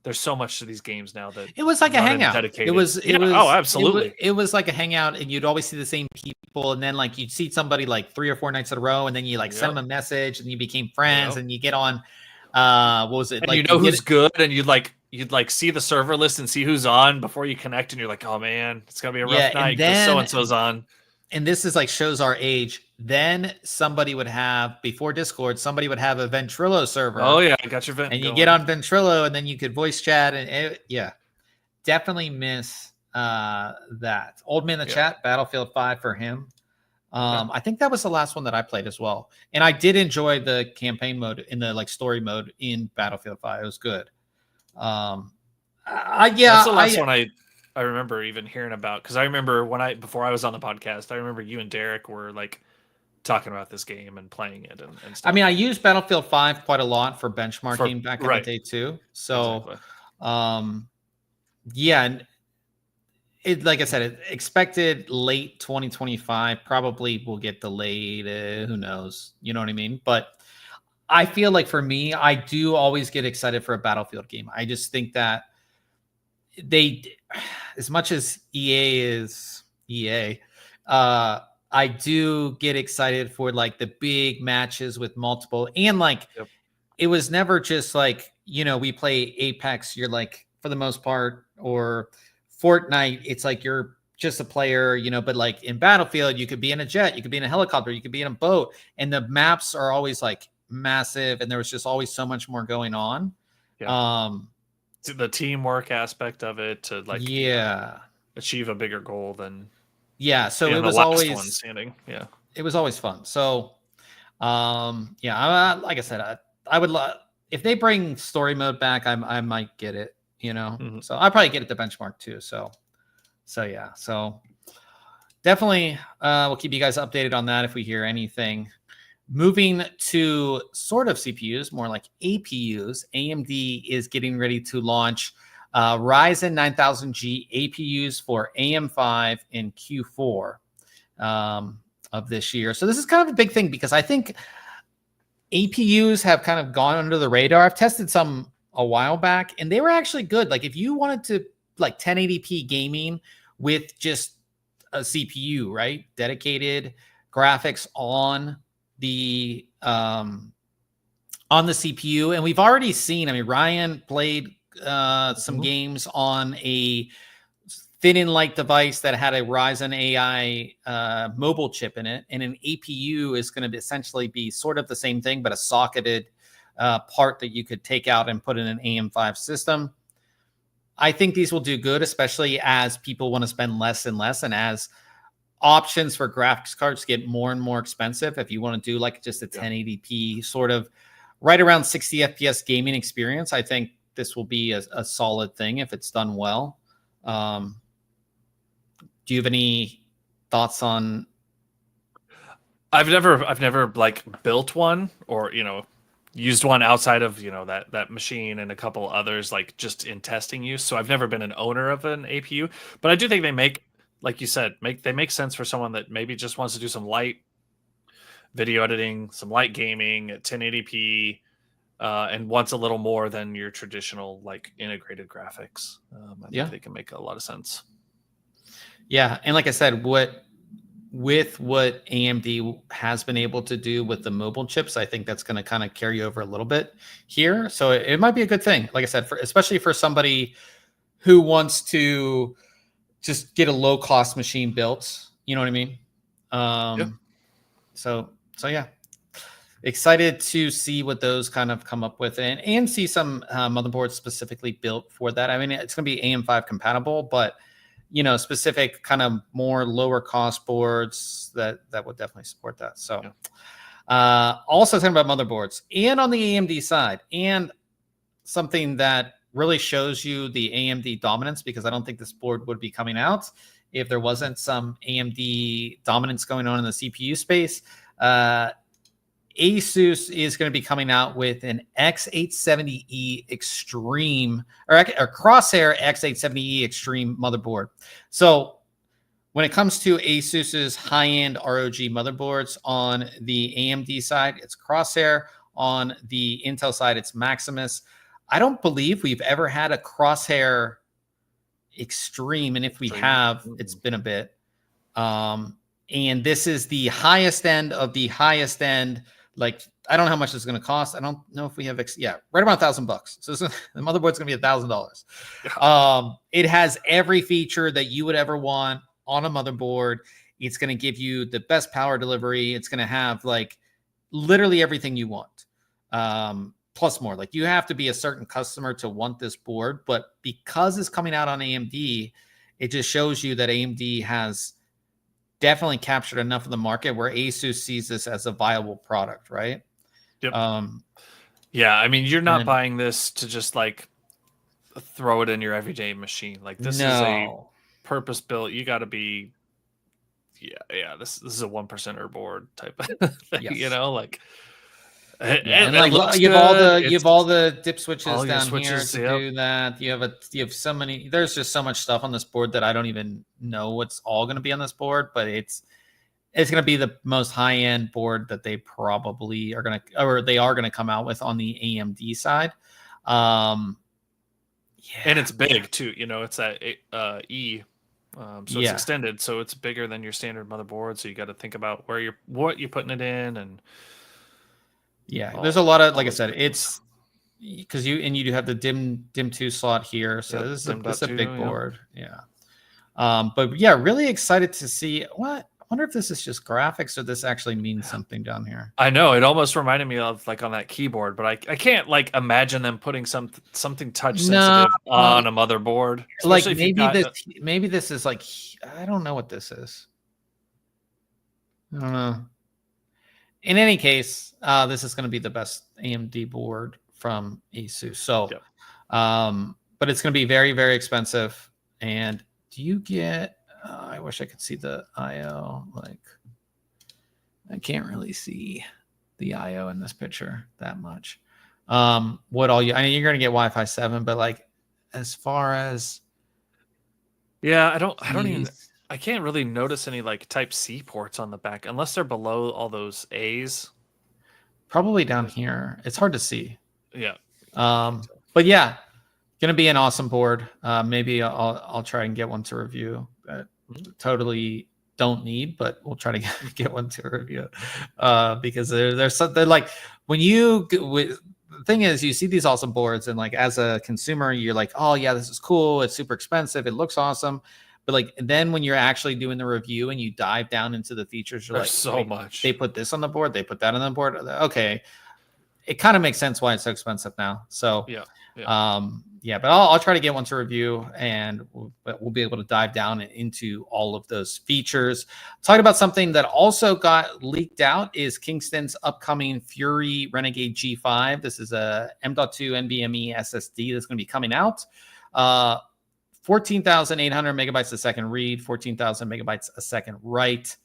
S2: there's so much to these games now that
S1: it was like a hangout.
S2: Dedicated.
S1: It was
S2: oh, absolutely.
S1: It was like a hangout, and you'd always see the same people, and then like you'd see somebody like 3 or 4 nights in a row, and then you like send them a message, and you became friends, and you get on. What was it?
S2: And
S1: like
S2: you know who's good, and you'd like see the server list and see who's on before you connect, and you're like, oh man, it's gonna be a rough night because so and so's on.
S1: And this is like shows our age. Then somebody would have, before Discord, somebody would have a Ventrilo server.
S2: Oh yeah, I got your Vent.
S1: And you get on Ventrilo, and then you could voice chat, and definitely miss that. Old man in the chat, Battlefield 5 for him. I think that was the last one that I played as well, and I did enjoy the campaign mode in the like story mode in Battlefield 5. It was good.
S2: That's the last one I remember even hearing about, because I remember before I was on the podcast, I remember you and Derek were like talking about this game and playing it and stuff.
S1: I mean, I used Battlefield 5 quite a lot for benchmarking back in the day too. So, and it, like I said, it expected late 2025, probably will get delayed. Who knows? You know what I mean? But I feel like for me, I do always get excited for a Battlefield game. I just think that as much as EA is EA, I do get excited for like the big matches with multiple, and like it was never just like, we play Apex, you're like, for the most part, or Fortnite, it's like you're just a player, but like in Battlefield, you could be in a jet, you could be in a helicopter, you could be in a boat, and the maps are always like massive, and there was just always so much more going on.
S2: The teamwork aspect of it to like achieve a bigger goal than
S1: so it was always
S2: one standing.
S1: It was always fun. So like I said, I would love if they bring story mode back. I might get it, so I'll probably get it to benchmark too. So definitely we'll keep you guys updated on that if we hear anything. Moving to sort of CPUs, more like APUs, AMD is getting ready to launch Ryzen 9000G APUs for AM5 in Q4 of this year. So this is kind of a big thing because I think APUs have kind of gone under the radar. I've tested some a while back, and they were actually good. Like if you wanted to like 1080p gaming with just a CPU, right? Dedicated graphics on the CPU, and we've already seen, Ryan played some games on a thin and light device that had a Ryzen AI mobile chip in it, and an APU is going to essentially be sort of the same thing, but a socketed part that you could take out and put in an AM5 system. I think these will do good, especially as people want to spend less and less, and as options for graphics cards get more and more expensive. If you want to do like just a 1080p sort of right around 60 FPS gaming experience, I think this will be a solid thing if it's done well. Do you have any thoughts on?
S2: I've never like built one or, used one outside of, that machine and a couple others, like just in testing use. So I've never been an owner of an APU, but I do think they make, like you said, they make sense for someone that maybe just wants to do some light video editing, some light gaming at 1080p, and wants a little more than your traditional like integrated graphics. I think they can make a lot of sense.
S1: Yeah, and like I said, with what AMD has been able to do with the mobile chips, I think that's going to kind of carry over a little bit here. So it might be a good thing, like I said, especially for somebody who wants to just get a low cost machine built. You know what I mean? So yeah, excited to see what those kind of come up with, and see some motherboards specifically built for that. I mean, it's going to be AM5 compatible, but specific kind of more lower cost boards that would definitely support that. So also talking about motherboards, and on the AMD side, and something that really shows you the AMD dominance, because I don't think this board would be coming out if there wasn't some AMD dominance going on in the CPU space. ASUS is going to be coming out with an X870E Extreme or Crosshair X870E Extreme motherboard. So when it comes to ASUS's high-end ROG motherboards, on the AMD side, it's Crosshair. On the Intel side, it's Maximus. I don't believe we've ever had a Crosshair Extreme, and if we have, it's been a bit. And this is the highest end of the highest end. Like, I don't know how much it's going to cost. I don't know if we have, right around $1,000. So the motherboard's going to be $1,000. It has every feature that you would ever want on a motherboard. It's going to give you the best power delivery. It's going to have like literally everything you want. Plus more. Like, you have to be a certain customer to want this board, but because it's coming out on AMD, it just shows you that AMD has definitely captured enough of the market where ASUS sees this as a viable product, right?
S2: Yep. Yeah, I mean, you're not buying this to just like throw it in your everyday machine. Like, this is a purpose built. You got to be, This is a 1%er board type of thing, like.
S1: And like you have all the dip switches down here to do that. You have so many. There's just so much stuff on this board that I don't even know what's all going to be on this board. But it's going to be the most high end board that they probably are going to, or they are going to come out with on the AMD side.
S2: And it's big too. It's at E. So it's extended, so it's bigger than your standard motherboard. So you got to think about what you're putting it in, and
S1: there's a lot of, like I said, it's because you do have the DIMM 2 slot here, so this is a big board. But really excited to see what. I wonder if this is just graphics or this actually means something down here.
S2: I know, it almost reminded me of like on that keyboard, but I can't like imagine them putting something touch sensitive on a motherboard.
S1: Like maybe this is like, I don't know what this is. I don't know. In any case, this is going to be the best AMD board from ASUS. So, but it's going to be very, very expensive. And do you get? I wish I could see the I/O. Like, I can't really see the I/O in this picture that much. What all you? I mean, you're going to get Wi-Fi 7, but like, as far as
S2: I don't even. I can't really notice any like Type C ports on the back unless they're below all those A's.
S1: Probably down here. It's hard to see.
S2: Yeah.
S1: But gonna be an awesome board. Maybe I'll try and get one to review. Totally don't need, but we'll try to get one to review. Because they're like, when the thing is, you see these awesome boards, and like as a consumer, you're like, oh yeah, this is cool. It's super expensive. It looks awesome. But like then when you're actually doing the review and you dive down into the features, you're
S2: There's
S1: like,
S2: so much.
S1: They put this on the board, they put that on the board. Okay, it kind of makes sense why it's so expensive now. So but I'll try to get one to review, and we'll be able to dive down into all of those features. Talking about something that also got leaked out is Kingston's upcoming Fury Renegade G5. This is a M.2 NVMe SSD that's going to be coming out. 14,800 megabytes a second read, 14,000 megabytes a second write.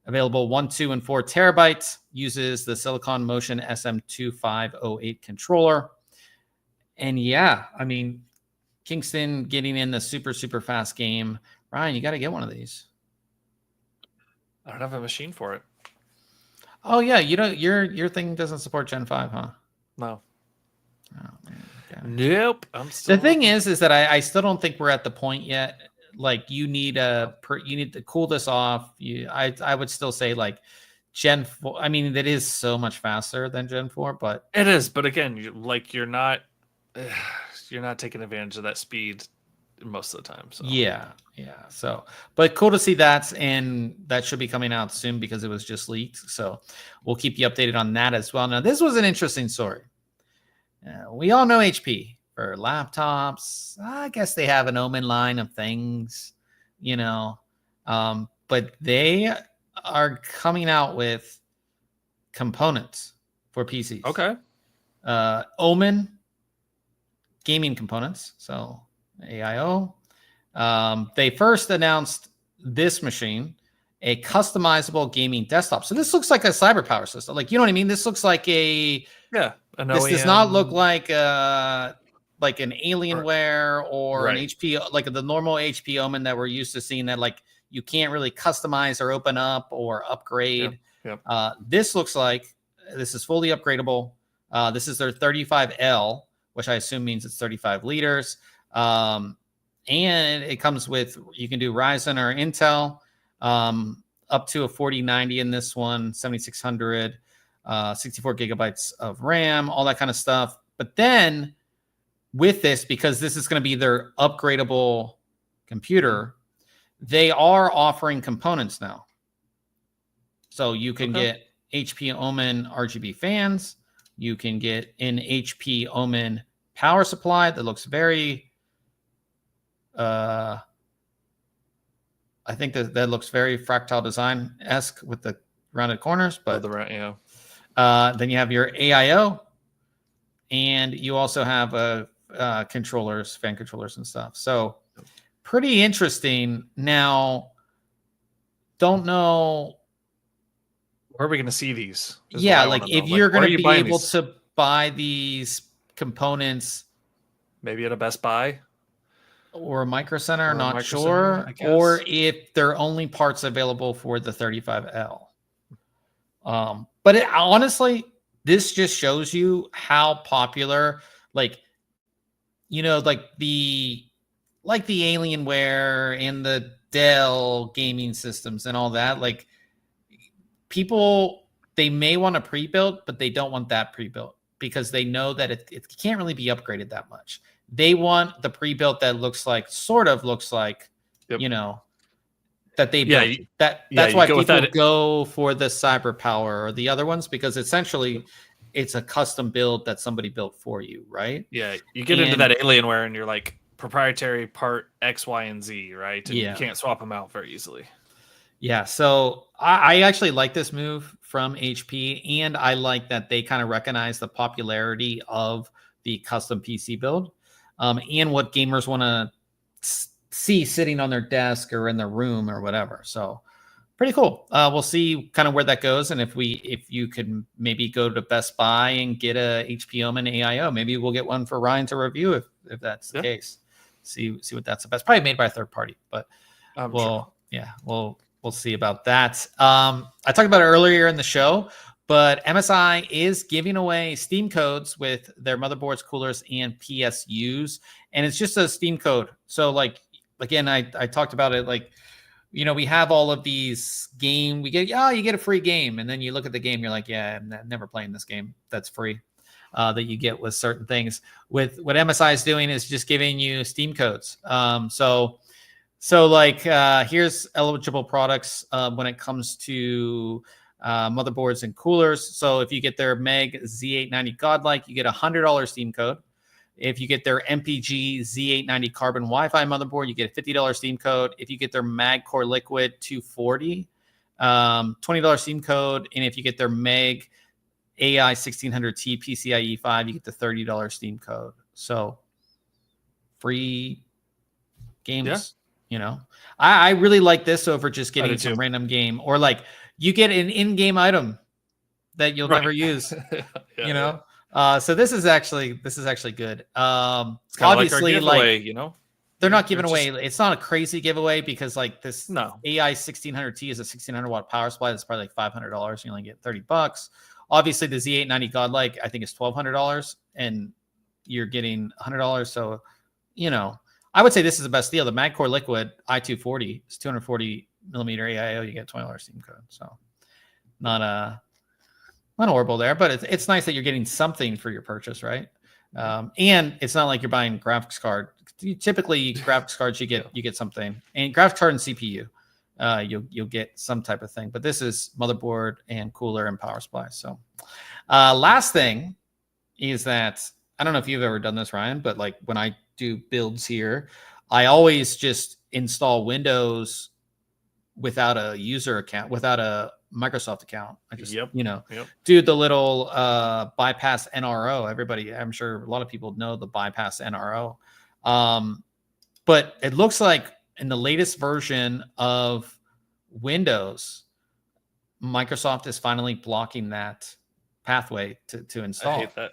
S1: Available 1, 2, and 4 terabytes. Uses the Silicon Motion SM2508 controller. And yeah, I mean, Kingston getting in the super, super fast game. Ryan, you got to get one of these.
S2: I don't have a machine for it.
S1: Oh yeah, your thing doesn't support Gen 5, huh?
S2: No.
S1: Oh, man. Okay.
S2: Nope.
S1: The thing is that I still don't think we're at the point yet. Like you need to cool this off. I would still say like Gen 4. I mean, that is so much faster than Gen 4, but
S2: it is. But again, you're not taking advantage of that speed most of the time. So
S1: yeah. So, but cool to see that, and that should be coming out soon because it was just leaked. So we'll keep you updated on that as well. Now, this was an interesting story. We all know HP for laptops. I guess they have an Omen line of things, but they are coming out with components for PCs.
S2: Okay.
S1: Omen gaming components, so AIO. They first announced this machine, a customizable gaming desktop. So this looks like a cyber power system. Like, you know what I mean? This looks like this does not look like an Alienware or an HP, like the normal HP Omen that we're used to seeing that like you can't really customize or open up or upgrade.
S2: Yep.
S1: This looks like this is fully upgradable. This is their 35L, which I assume means it's 35 liters. And it comes with, you can do Ryzen or Intel, up to a 4090 in this one, 7600, 64 gigabytes of RAM, all that kind of stuff. But then with this, because this is going to be their upgradable computer, they are offering components now. So you can get HP Omen RGB fans. You can get an HP Omen power supply that looks very, I think that looks very Fractal Design-esque with the rounded corners. But then you have your AIO, and you also have controllers, fan controllers and stuff. So pretty interesting. Now, don't know.
S2: Where are we going to see these?
S1: Yeah, like if you're going to be able to buy these components,
S2: maybe at a Best Buy
S1: or a Micro Center, not sure, or if they're only parts available for the 35L. But honestly, this just shows you how popular, like the Alienware and the Dell gaming systems and all that, like people, they may want a pre-built, but they don't want that pre-built because they know that it can't really be upgraded that much. They want the pre-built that sort of looks like, that they built. That's why people go for the Cyber Power or the other ones, because essentially it's a custom build that somebody built for you, right?
S2: Yeah, you get into that Alienware and you're like proprietary part X, Y, and Z, right? And you can't swap them out very easily.
S1: Yeah, so I actually like this move from HP, and I like that they kind of recognize the popularity of the custom PC build, and what gamers want to see sitting on their desk or in their room or whatever. So pretty cool. We'll see kind of where that goes, and if you could maybe go to Best Buy and get a HP Omen AIO, maybe we'll get one for Ryan to review if that's the case. See what that's about. It's probably made by a third party, but we'll see about that. I talked about it earlier in the show, but MSI is giving away Steam codes with their motherboards, coolers, and PSUs, and it's just a Steam code. So like, again, I talked about it, like, we have all of these you get a free game, and then you look at the game, you're like, yeah, I'm never playing this game that's free, that you get with certain things. With what MSI is doing is just giving you Steam codes. So So like here's eligible products when it comes to motherboards and coolers. So if you get their Meg Z890 Godlike, you get a $100 Steam code. If you get their MPG Z890 Carbon Wi-Fi motherboard, you get a $50 Steam code. If you get their Mag Core Liquid 240, $20 Steam code. And if you get their Meg AI 1600T PCIe 5, you get the $30 Steam code. So free games, you know. I really like this over just getting some random game, or like you get an in-game item that you'll never use, you know. So this is actually good. It's obviously
S2: like, our giveaway, you know,
S1: they're not giving away. It's not a crazy giveaway because like this
S2: AI
S1: 1600T is a 1600 watt power supply. That's probably like $500. You only get $30. Obviously, the Z890 Godlike I think is $1,200, and you're getting $100. So, you know, I would say this is the best deal. The Mag Core Liquid i240 is 240 millimeter AIO. You get $20 Steam code. So, not horrible there, but it's nice that you're getting something for your purchase, right? And it's not like you're buying graphics card. Typically, graphics cards you get something, and graphics card and CPU, you'll get some type of thing. But this is motherboard and cooler and power supply. So, last thing is that I don't know if you've ever done this, Ryan, but like when I do builds here, I always just install Windows without a user account, without a Microsoft account. I just, do the little bypass NRO. Everybody, I'm sure a lot of people know the bypass NRO. But it looks like in the latest version of Windows, Microsoft is finally blocking that pathway to install.
S2: I hate that.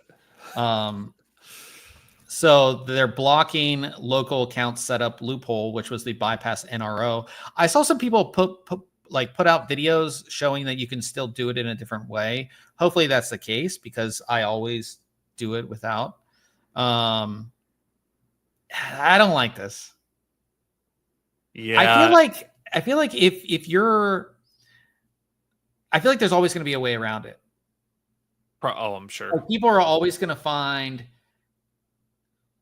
S1: So they're blocking local account setup loophole, which was the bypass NRO. I saw some people put out videos showing that you can still do it in a different way. Hopefully that's the case, because I always do it without. I don't like this.
S2: Yeah.
S1: I feel like if you're, I feel like there's always going to be a way around it.
S2: Oh, I'm sure.
S1: Like people are always going to find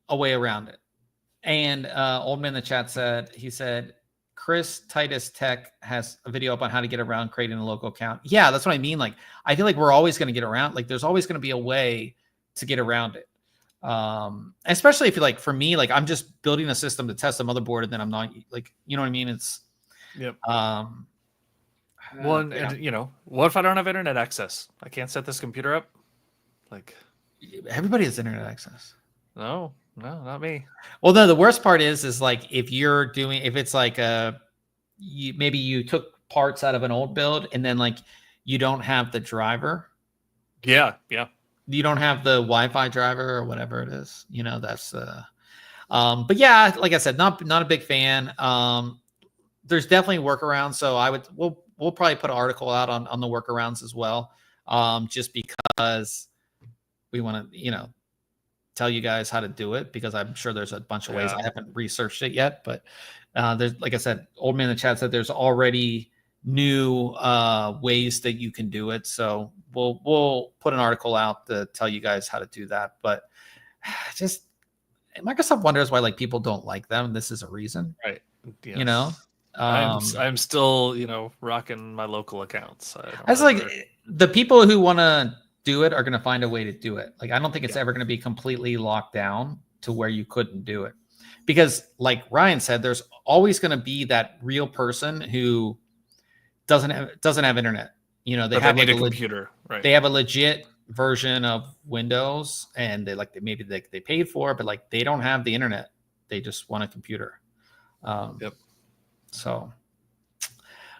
S1: a way around it. And old man in the chat said, Chris Titus Tech has a video up on how to get around creating a local account. Yeah, that's what I mean. Like, I feel like we're always going to get around. Like, there's always going to be a way to get around it. Especially if you're like, for me, like I'm just building a system to test a motherboard, and then I'm not like, you know what I mean? It's
S2: well, and you know, what if I don't have internet access? I can't set this computer up. Like,
S1: everybody has internet access.
S2: No, not me.
S1: Well, no, the worst part is like if it's like maybe you took parts out of an old build and then like you don't have the driver.
S2: Yeah.
S1: You don't have the Wi-Fi driver or whatever it is. You know, that's but yeah, like I said, not a big fan. There's definitely workarounds. So we'll probably put an article out on the workarounds as well. Just because we want to, tell you guys how to do it, because I'm sure there's a bunch of ways. I haven't researched it yet, but there's, like I said, old man in the chat said there's already new ways that you can do it. So we'll put an article out to tell you guys how to do that. But just Microsoft wonders why like people don't like them. This is a reason,
S2: right? Yes. I'm still rocking my local accounts.
S1: It's like the people who want to do it are going to find a way to do it. Like, I don't think it's ever going to be completely locked down to where you couldn't do it, because like Ryan said, there's always going to be that real person who doesn't have internet. They have
S2: a computer, right?
S1: They have a legit version of Windows, and they paid for it, but like they don't have the internet. They just want a computer.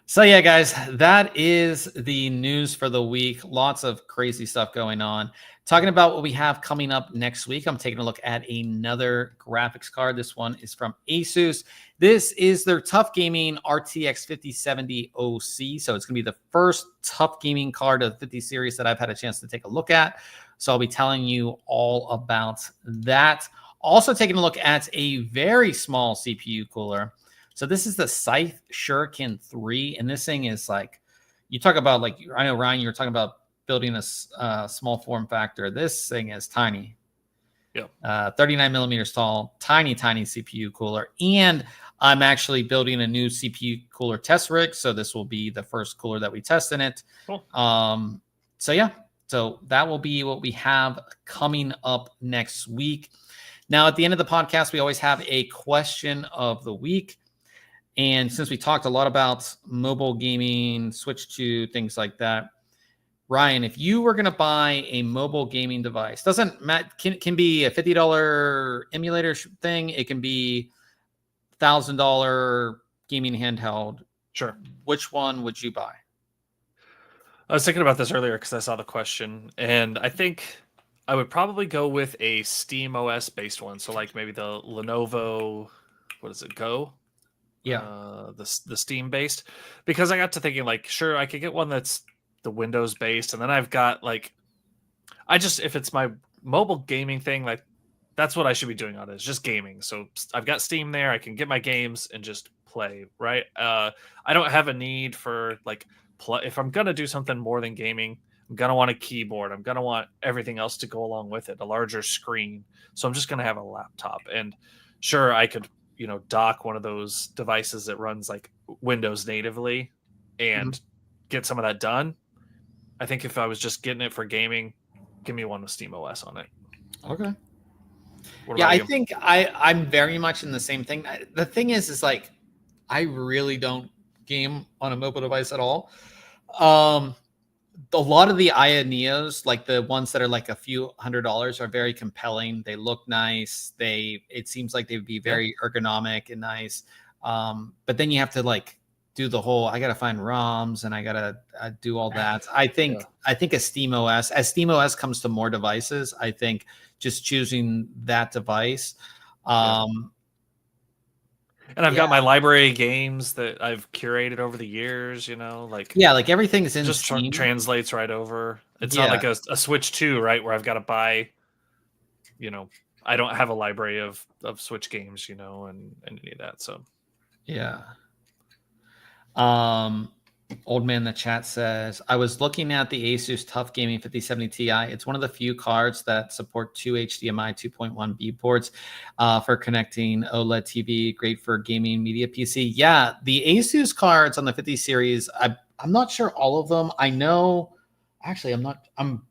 S1: So yeah, guys, that is the news for the week. Lots of crazy stuff going on. Talking about what we have coming up next week, I'm taking a look at another graphics card. This one is from ASUS. This is their Tough Gaming RTX 5070 OC. So it's going to be the first Tough Gaming card of the 50 series that I've had a chance to take a look at. So I'll be telling you all about that. Also taking a look at a very small CPU cooler. So this is the Scythe Shuriken 3, and this thing is like, you talk about like, I know Ryan, you were talking about building a small form factor. This thing is tiny. 39 millimeters tall, tiny CPU cooler. And I'm actually building a new CPU cooler test rig, so this will be the first cooler that we test in it.
S2: Cool.
S1: So yeah, so that will be what we have coming up next week. Now, at the end of the podcast, we always have a question of the week. And since we talked a lot about mobile gaming, Switch 2, things like that, Ryan, if you were going to buy a mobile gaming device, can be a $50 emulator thing. It can be $1,000 gaming handheld.
S2: Sure.
S1: Which one would you buy?
S2: I was thinking about this earlier because I saw the question, and I think I would probably go with a Steam OS based one. So like maybe the Lenovo, what is it, Go?
S1: Yeah.
S2: The Steam based, because I got to thinking like, sure, I could get one that's the Windows based, and then I've got like, if it's my mobile gaming thing, like that's what I should be doing on it. It's just gaming. So I've got Steam there. I can get my games and just play, right? I don't have a need for like, if I'm going to do something more than gaming, I'm going to want a keyboard. I'm going to want everything else to go along with it, a larger screen. So I'm just going to have a laptop. And sure, I could, dock one of those devices that runs like Windows natively and get some of that done. I think if I was just getting it for gaming, give me one with Steam OS on it.
S1: Okay. Yeah, I think I'm very much in the same thing. The thing is like, I really don't game on a mobile device at all. A lot of the Aya Neos, like the ones that are like a few $100s, are very compelling. They look nice. It seems like they would be very ergonomic and nice. But then you have to like do the whole, I got to find ROMs and I got to do all that. I think a Steam OS, as Steam OS comes to more devices, I think just choosing that device.
S2: And I've got my library of games that I've curated over the years, like
S1: like everything's in
S2: just
S1: Steam.
S2: Translates right over. It's not like a Switch 2, right, where I've got to buy, I don't have a library of Switch games, and any of that. So
S1: yeah. Old man in the chat says, I was looking at the ASUS TUF Gaming 5070 Ti. It's one of the few cards that support two HDMI 2.1B ports for connecting OLED TV. Great for gaming media PC. Yeah, the ASUS cards on the 50 series, I'm not sure all of them. I know, actually, I'm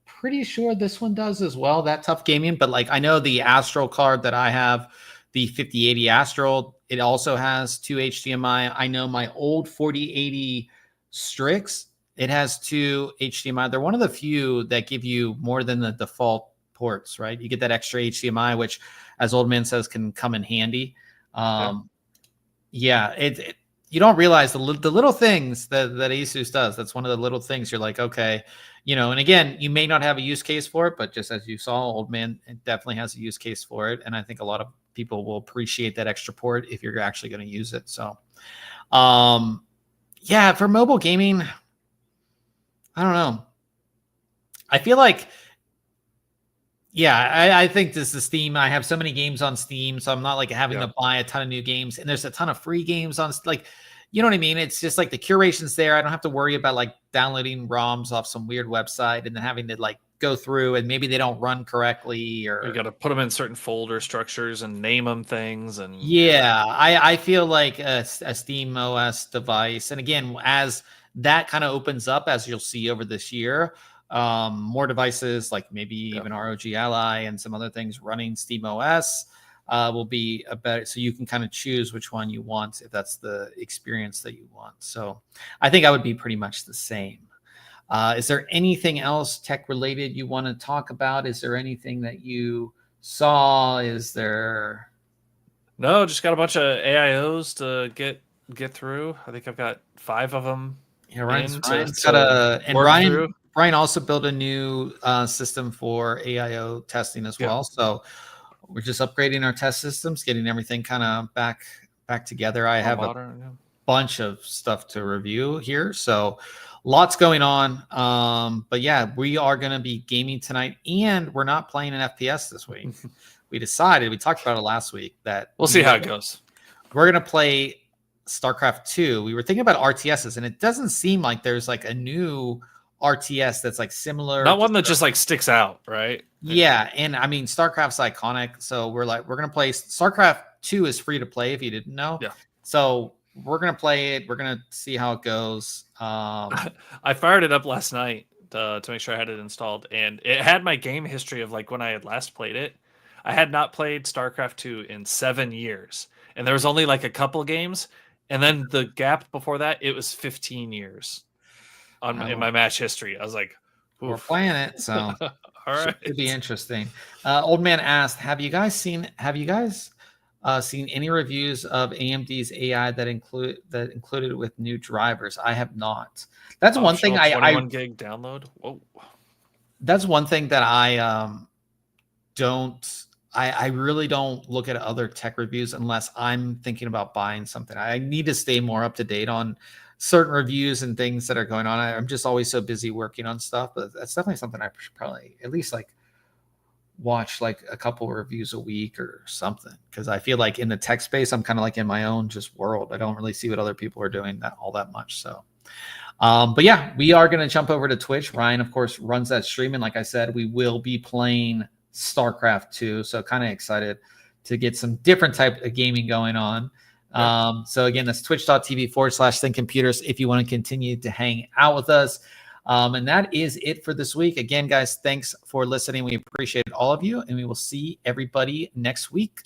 S1: pretty sure this one does as well, that TUF Gaming. But like, I know the Astral card that I have, the 5080 Astral, it also has two HDMI. I know my old 4080 Strix, it has two HDMI. They're one of the few that give you more than the default ports, right? You get that extra HDMI, which, as Old Man says, can come in handy. Yeah, you don't realize the little things that ASUS does. That's one of the little things you're like, okay, and again, you may not have a use case for it, but just as you saw, Old Man, it definitely has a use case for it. And I think a lot of people will appreciate that extra port if you're actually going to use it. So, yeah, for mobile gaming, I don't know. I feel like, I think this is Steam. I have so many games on Steam, so I'm not like having to buy a ton of new games. And there's a ton of free games on, like, you know what I mean? It's just like the curation's there. I don't have to worry about like downloading ROMs off some weird website and then having to like go through and maybe they don't run correctly, or
S2: you got to put them in certain folder structures and name them things. And
S1: I feel like a Steam OS device, and again, as that kind of opens up, as you'll see over this year, more devices like maybe even ROG Ally and some other things running Steam OS will be a better, so you can kind of choose which one you want if that's the experience that you want. So I think I would be pretty much the same. Is there anything else tech related you want to talk about? Is there anything that you saw? Is there?
S2: No, just got a bunch of AIOs to get through. I think I've got 5 of them.
S1: Yeah, Ryan's got and Ryan also built a new system for AIO testing as well. So we're just upgrading our test systems, getting everything kind of back together. I have a bunch of stuff to review here, so lots going on. But yeah, we are going to be gaming tonight, and we're not playing an FPS this week. We talked about it last week, that
S2: we'll see how it goes.
S1: We're going to play StarCraft 2. We were thinking about RTSs, and it doesn't seem like there's like a new RTS that's like similar.
S2: Not one that just like sticks out, right?
S1: Yeah, and I mean StarCraft's iconic, so we're gonna play StarCraft 2 is free to play if you didn't know.
S2: Yeah.
S1: So we're gonna play it. We're gonna see how it goes.
S2: I fired it up last night to make sure I had it installed, and it had my game history of like when I had last played it. I had not played StarCraft 2 in 7 years, and there was only like a couple games, and then the gap before that, it was 15 years in my match history. I was like,
S1: we're playing it, so
S2: all right,
S1: should be interesting. Old man asked, have you guys seen any reviews of AMD's AI that included with new drivers? I have not. That's one thing
S2: 21 gig download. Whoa.
S1: That's one thing that I really don't look at other tech reviews unless I'm thinking about buying something. I need to stay more up to date on certain reviews and things that are going on. I'm just always so busy working on stuff, but that's definitely something I should probably at least like watch like a couple of reviews a week or something, because I feel like in the tech space I'm kind of like in my own just world. I don't really see what other people are doing all that much. So but yeah, we are going to jump over to Twitch. Ryan of course runs that stream, and like I said, we will be playing StarCraft 2, so kind of excited to get some different type of gaming going on. So again, that's twitch.tv/ThinkComputers if you want to continue to hang out with us. And that is it for this week. Again, guys, thanks for listening. We appreciate all of you, and we will see everybody next week.